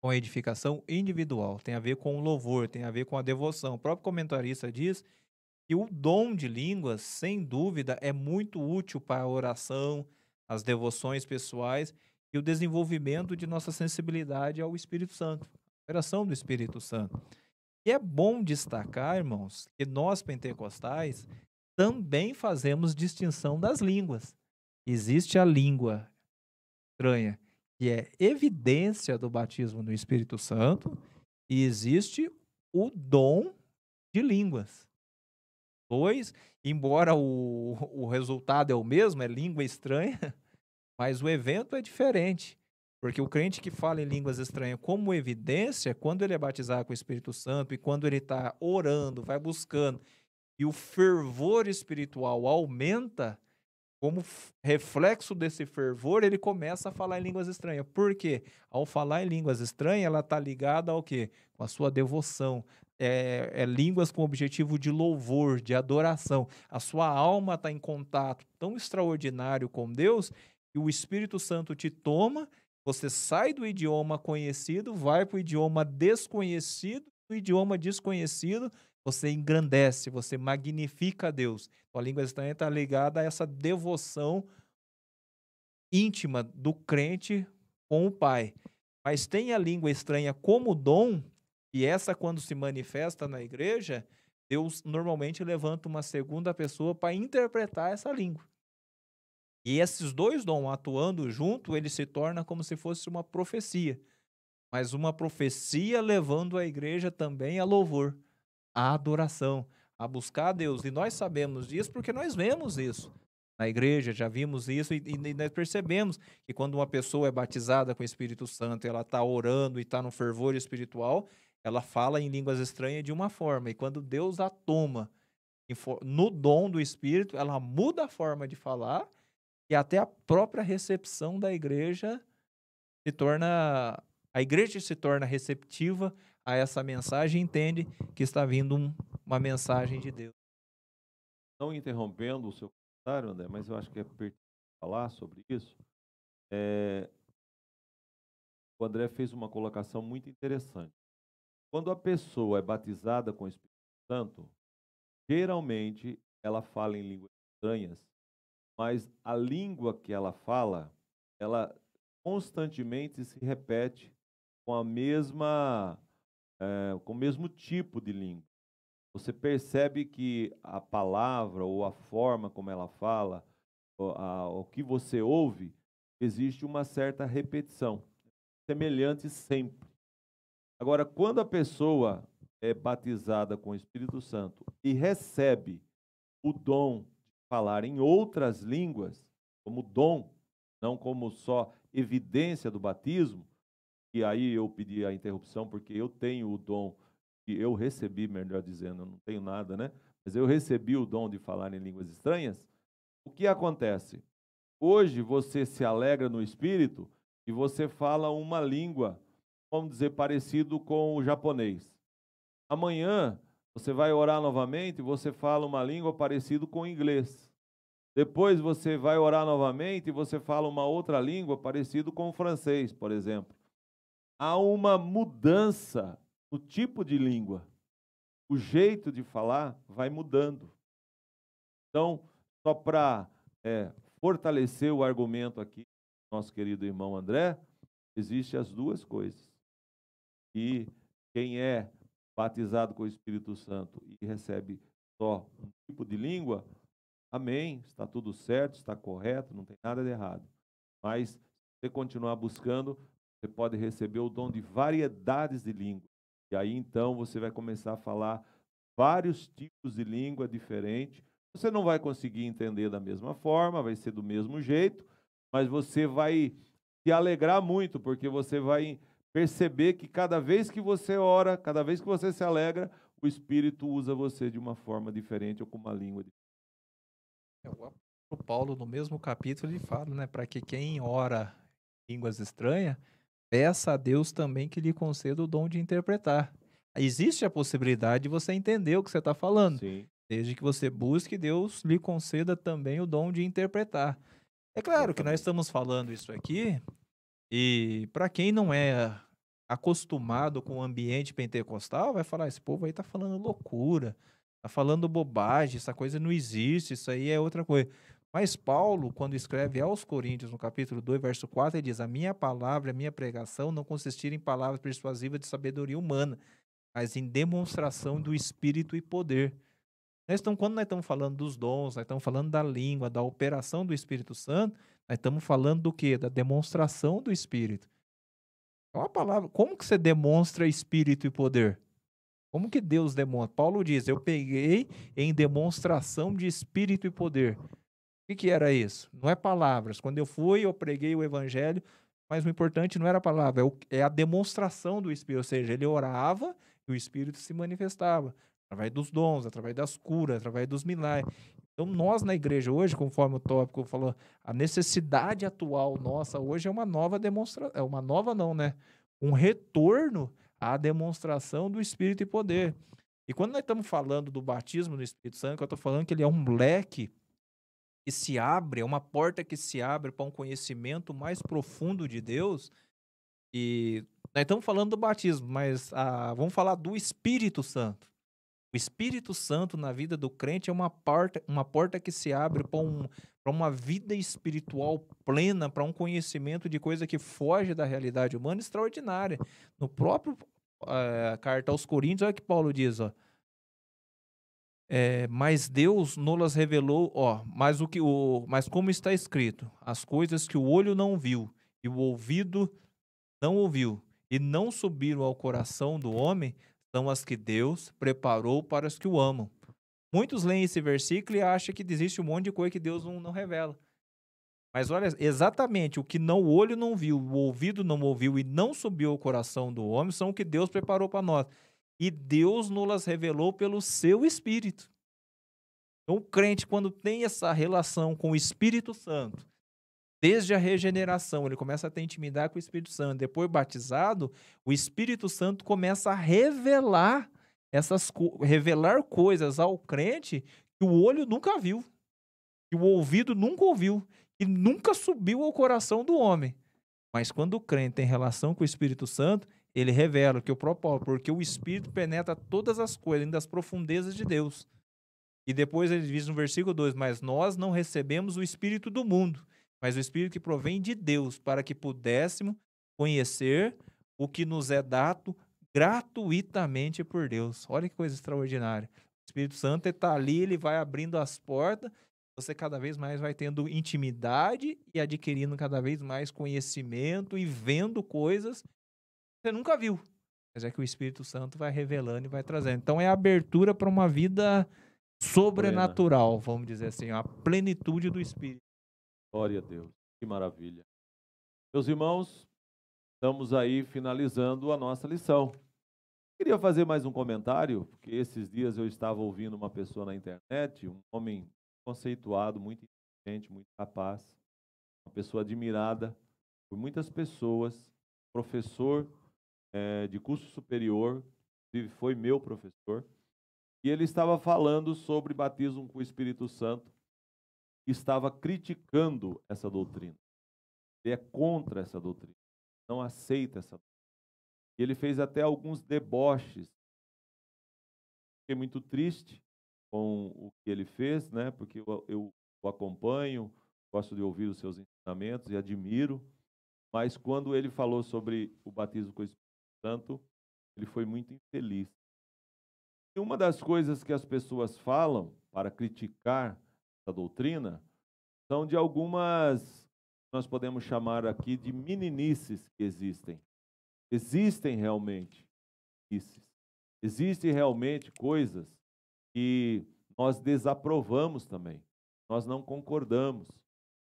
com a edificação individual, tem a ver com o louvor, tem a ver com a devoção. O próprio comentarista diz que o dom de línguas, sem dúvida, é muito útil para a oração, as devoções pessoais e o desenvolvimento de nossa sensibilidade ao Espírito Santo, a operação do Espírito Santo. E é bom destacar, irmãos, que nós pentecostais também fazemos distinção das línguas. Existe a língua estranha, que é evidência do batismo no Espírito Santo, e existe o dom de línguas. Dois, embora o resultado é o mesmo, é língua estranha, mas o evento é diferente. Porque o crente que fala em línguas estranhas como evidência, quando ele é batizado com o Espírito Santo e quando ele está orando, vai buscando, e o fervor espiritual aumenta, como reflexo desse fervor, ele começa a falar em línguas estranhas. Por quê? Ao falar em línguas estranhas, ela está ligada ao quê? Com a sua devoção. É línguas com objetivo de louvor, de adoração. A sua alma está em contato tão extraordinário com Deus que o Espírito Santo te toma, você sai do idioma conhecido, vai para o idioma desconhecido, do idioma desconhecido, você engrandece, você magnifica a Deus. Então, a língua estranha está ligada a essa devoção íntima do crente com o Pai. Mas tem a língua estranha como dom, e essa, quando se manifesta na igreja, Deus normalmente levanta uma segunda pessoa para interpretar essa língua. E esses dois dons atuando junto, ele se torna como se fosse uma profecia. Mas uma profecia levando a igreja também a louvor, a adoração, a buscar a Deus. E nós sabemos disso porque nós vemos isso na igreja, já vimos isso e nós percebemos que quando uma pessoa é batizada com o Espírito Santo, ela está orando e está no fervor espiritual, ela fala em línguas estranhas de uma forma. E quando Deus a toma no dom do Espírito, ela muda a forma de falar e até a própria recepção da igreja se torna... A igreja se torna receptiva a essa mensagem e entende que está vindo uma mensagem de Deus. Não interrompendo o seu comentário, André, mas eu acho que é pertinente falar sobre isso. O André fez uma colocação muito interessante. Quando a pessoa é batizada com o Espírito Santo, geralmente ela fala em línguas estranhas, mas a língua que ela fala, ela constantemente se repete com a mesma, com o mesmo tipo de língua. Você percebe que a palavra ou a forma como ela fala, o que você ouve, existe uma certa repetição, semelhante sempre. Agora, quando a pessoa é batizada com o Espírito Santo e recebe o dom de falar em outras línguas, como dom, não como só evidência do batismo, e aí eu pedi a interrupção porque eu tenho o dom que eu recebi, melhor dizendo, eu não tenho nada, né? Mas eu recebi o dom de falar em línguas estranhas. O que acontece? Hoje você se alegra no Espírito e você fala uma língua, vamos dizer, parecido com o japonês. Amanhã você vai orar novamente e você fala uma língua parecida com o inglês. Depois você vai orar novamente e você fala uma outra língua parecida com o francês, por exemplo. Há uma mudança no tipo de língua. O jeito de falar vai mudando. Então, só para fortalecer o argumento aqui, nosso querido irmão André, existem as duas coisas. E quem é batizado com o Espírito Santo e recebe só um tipo de língua, amém, está tudo certo, está correto, não tem nada de errado. Mas, se você continuar buscando, você pode receber o dom de variedades de língua. E aí, então, você vai começar a falar vários tipos de língua diferentes. Você não vai conseguir entender da mesma forma, vai ser do mesmo jeito, mas você vai se alegrar muito, porque você vai perceber que cada vez que você ora, cada vez que você se alegra, o Espírito usa você de uma forma diferente ou com uma língua diferente. O apóstolo Paulo, no mesmo capítulo, ele fala, né, para que quem ora línguas estranhas, peça a Deus também que lhe conceda o dom de interpretar. Existe a possibilidade de você entender o que você está falando, Sim, desde que você busque, Deus lhe conceda também o dom de interpretar. É claro que nós exatamente. estamos falando isso aqui, e para quem não é acostumado com o ambiente pentecostal, vai falar: esse povo aí tá falando loucura, tá falando bobagem, essa coisa não existe, isso aí é outra coisa. Mas Paulo, quando escreve aos Coríntios, no capítulo 2, verso 4, ele diz: a minha palavra, a minha pregação não consistir em palavras persuasivas de sabedoria humana, mas em demonstração do Espírito e poder. Quando nós estamos falando dos dons, nós estamos falando da língua, da operação do Espírito Santo, nós estamos falando do quê? Da demonstração do Espírito. É uma palavra. Como que você demonstra espírito e poder? Como que Deus demonstra? Paulo diz: eu peguei em demonstração de espírito e poder. O que era isso? Não é palavras. Quando eu fui, eu preguei o evangelho, mas o importante não era a palavra, é a demonstração do Espírito. Ou seja, ele orava e o Espírito se manifestava através dos dons, através das curas, através dos milagres. Então, nós na igreja hoje, conforme o tópico falou, a necessidade atual nossa hoje é uma nova demonstração, é uma nova não, né? Um retorno à demonstração do Espírito e poder. E quando nós estamos falando do batismo no Espírito Santo, eu estou falando que ele é um leque que se abre, é uma porta que se abre para um conhecimento mais profundo de Deus. E nós estamos falando do batismo, mas vamos falar do Espírito Santo. O Espírito Santo na vida do crente é uma porta que se abre para uma vida espiritual plena, para um conhecimento de coisa que foge da realidade humana extraordinária. No próprio carta aos Coríntios, olha o que Paulo diz, ó. Mas Deus nos revelou, mas como está escrito, as coisas que o olho não viu e o ouvido não ouviu e não subiram ao coração do homem, são as que Deus preparou para os que o amam. Muitos leem esse versículo e acham que existe um monte de coisa que Deus não revela. Mas olha, exatamente o que o olho não viu, o ouvido não ouviu e não subiu ao coração do homem, são o que Deus preparou para nós. E Deus nos revelou pelo seu Espírito. Então, o crente, quando tem essa relação com o Espírito Santo, desde a regeneração, ele começa a ter intimidade com o Espírito Santo. Depois, batizado, o Espírito Santo começa a revelar revelar coisas ao crente que o olho nunca viu, que o ouvido nunca ouviu, e nunca subiu ao coração do homem. Mas quando o crente tem relação com o Espírito Santo, ele revela que o próprio, porque o Espírito penetra todas as coisas, ainda as profundezas de Deus. E depois ele diz no versículo 2, mas nós não recebemos o Espírito do mundo, mas o Espírito que provém de Deus, para que pudéssemos conhecer o que nos é dado gratuitamente por Deus. Olha que coisa extraordinária. O Espírito Santo está ali, ele vai abrindo as portas, você cada vez mais vai tendo intimidade e adquirindo cada vez mais conhecimento e vendo coisas que você nunca viu. Mas é que o Espírito Santo vai revelando e vai trazendo. Então é a abertura para uma vida Plena. sobrenatural, vamos dizer assim, a plenitude do Espírito. Glória a Deus. Que maravilha. Meus irmãos, estamos aí finalizando a nossa lição. Queria fazer mais um comentário, porque esses dias eu estava ouvindo uma pessoa na internet, um homem conceituado, muito inteligente, muito capaz, uma pessoa admirada por muitas pessoas, professor de curso superior, inclusive foi meu professor, e ele estava falando sobre batismo com o Espírito Santo, e estava criticando essa doutrina. Ele é contra essa doutrina, não aceita essa doutrina. E ele fez até alguns deboches. Fiquei muito triste com o que ele fez, né? Porque eu o acompanho, gosto de ouvir os seus ensinamentos e admiro. Mas quando ele falou sobre o batismo com o Espírito Santo, ele foi muito infeliz. E uma das coisas que as pessoas falam para criticar essa doutrina são de algumas, nós podemos chamar aqui de meninices que existem. Existem realmente meninices. Existem realmente coisas que nós desaprovamos também. Nós não concordamos.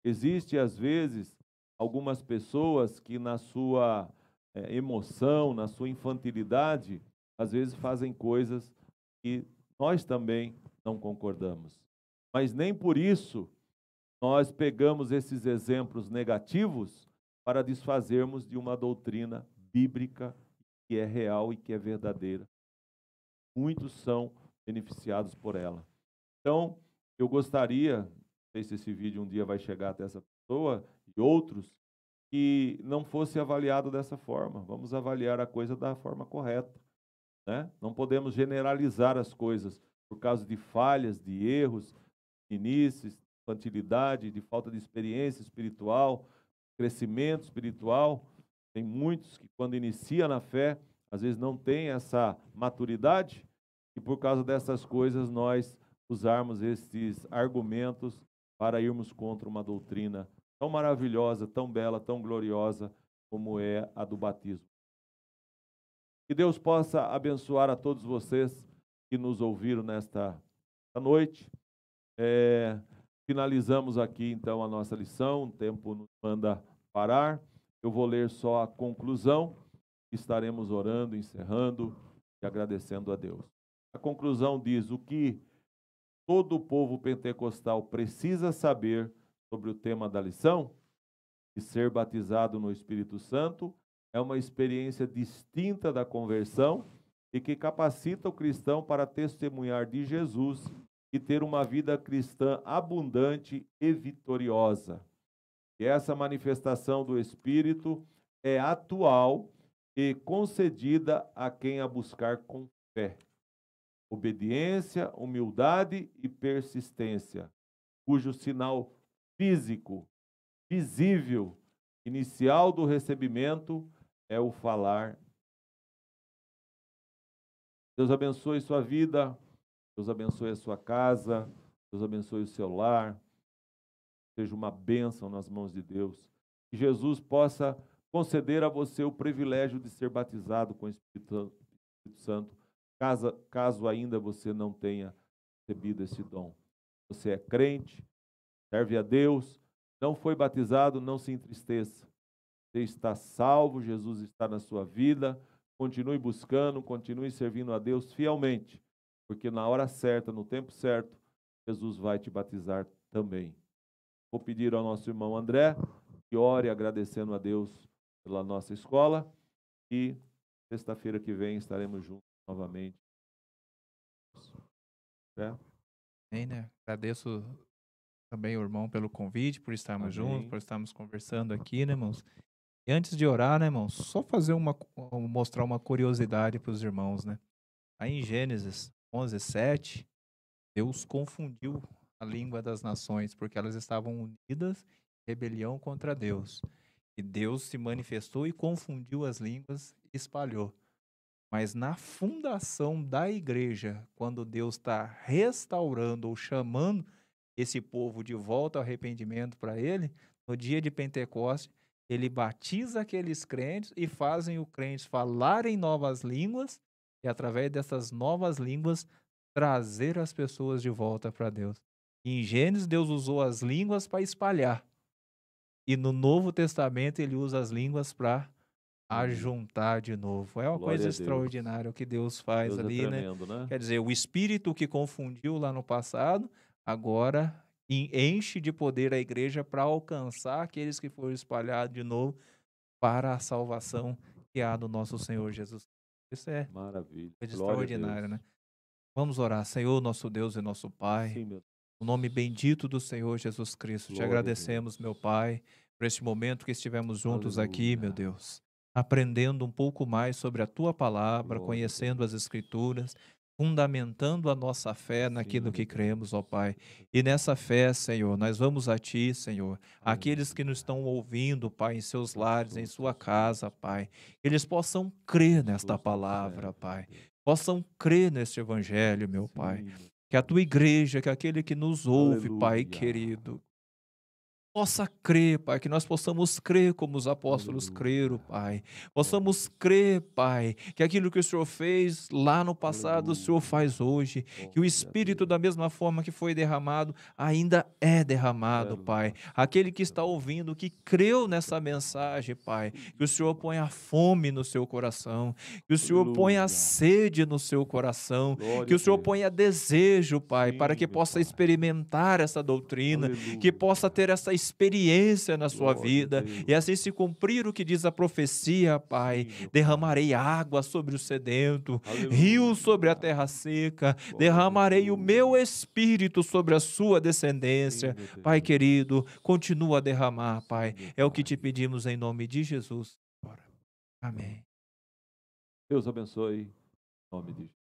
Existe, às vezes, algumas pessoas que na sua emoção, na sua infantilidade, às vezes fazem coisas que nós também não concordamos. Mas nem por isso nós pegamos esses exemplos negativos para desfazermos de uma doutrina bíblica que é real e que é verdadeira. Muitos são beneficiados por ela. Então, eu gostaria, não sei se esse vídeo um dia vai chegar até essa pessoa e outros, que não fosse avaliado dessa forma. Vamos avaliar a coisa da forma correta, né? Não podemos generalizar as coisas por causa de falhas, de erros, inícios, infantilidade, de falta de experiência espiritual, crescimento espiritual. Tem muitos que, quando inicia na fé, às vezes não tem essa maturidade, e por causa dessas coisas nós usarmos esses argumentos para irmos contra uma doutrina tão maravilhosa, tão bela, tão gloriosa como é a do batismo. Que Deus possa abençoar a todos vocês que nos ouviram nesta noite. Finalizamos aqui então a nossa lição, o tempo nos manda parar. Eu vou ler só a conclusão, estaremos orando, encerrando e agradecendo a Deus. A conclusão diz: o que todo o povo pentecostal precisa saber sobre o tema da lição, e ser batizado no Espírito Santo, é uma experiência distinta da conversão e que capacita o cristão para testemunhar de Jesus e ter uma vida cristã abundante e vitoriosa. E essa manifestação do Espírito é atual e concedida a quem a buscar com fé, obediência, humildade e persistência, cujo sinal físico, visível, inicial do recebimento é o falar. Deus abençoe sua vida, Deus abençoe a sua casa, Deus abençoe o seu lar, seja uma bênção nas mãos de Deus. Que Jesus possa conceder a você o privilégio de ser batizado com o Espírito Santo, caso ainda você não tenha recebido esse dom. Você é crente, serve a Deus, não foi batizado, não se entristeça. Você está salvo, Jesus está na sua vida, continue buscando, continue servindo a Deus fielmente, porque na hora certa, no tempo certo, Jesus vai te batizar também. Vou pedir ao nosso irmão André que ore agradecendo a Deus pela nossa escola e sexta-feira que vem estaremos juntos novamente. Bem, né? Agradeço também o irmão pelo convite, por estarmos juntos, por estarmos conversando aqui, né, irmãos? E antes de orar, né, irmãos, só mostrar uma curiosidade para os irmãos, né? Aí em Gênesis 11:7, Deus confundiu a língua das nações, porque elas estavam unidas em rebelião contra Deus. E Deus se manifestou e confundiu as línguas e espalhou. Mas na fundação da igreja, quando Deus está restaurando ou chamando esse povo de volta ao arrependimento para Ele, no dia de Pentecostes, Ele batiza aqueles crentes e fazem os crentes falarem novas línguas e, através dessas novas línguas, trazer as pessoas de volta para Deus. E em Gênesis, Deus usou as línguas para espalhar. E no Novo Testamento, Ele usa as línguas para ajuntar de novo. É uma coisa extraordinária o que Deus faz ali, né? Quer dizer, o Espírito que confundiu lá no passado, agora enche de poder a igreja para alcançar aqueles que foram espalhados de novo para a salvação que há no nosso Senhor Jesus. Isso é maravilha, coisa extraordinária, né? Vamos orar. Senhor, nosso Deus e nosso Pai, sim, o nome bendito do Senhor Jesus Cristo, te agradecemos, meu Pai, por este momento que estivemos juntos aqui, meu Deus, aprendendo um pouco mais sobre a Tua palavra, conhecendo as Escrituras, fundamentando a nossa fé naquilo que cremos, ó Pai. E nessa fé, Senhor, nós vamos a Ti, Senhor, aqueles que nos estão ouvindo, Pai, em seus lares, em sua casa, Pai, eles possam crer nesta palavra, Pai, possam crer neste Evangelho, meu Pai. Que a Tua igreja, que aquele que nos ouve, Pai querido, possa crer, Pai, que nós possamos crer como os apóstolos creram, Aleluia. Pai. Glória a Possamos Deus. crer, Pai, que aquilo que o Senhor fez lá no passado, o Senhor Aleluia. faz hoje, que o Glória a Espírito, Deus. da mesma forma que foi derramado, ainda é derramado, Pai. Aleluia. Aquele que está ouvindo, que creu nessa mensagem, Pai, que o Senhor ponha fome no seu coração, que o Senhor ponha Aleluia. sede no seu coração, que Glória a o Senhor Deus. ponha desejo, Pai, para Sim, que meu possa Pai. experimentar essa doutrina, que possa Aleluia. ter essa experiência na sua Glória a vida, e Deus. assim se cumprir o que diz a profecia, Pai. Sim, meu Pai. Derramarei água sobre o sedento, rios sobre a Aleluia. terra seca, Glória a derramarei o meu Jesus. espírito sobre a sua Sim, descendência. meu Pai Deus. querido, continua a derramar, Sim, Pai. meu É o que Pai. te pedimos em nome de Jesus. Amém. Deus abençoe. Em nome de Jesus.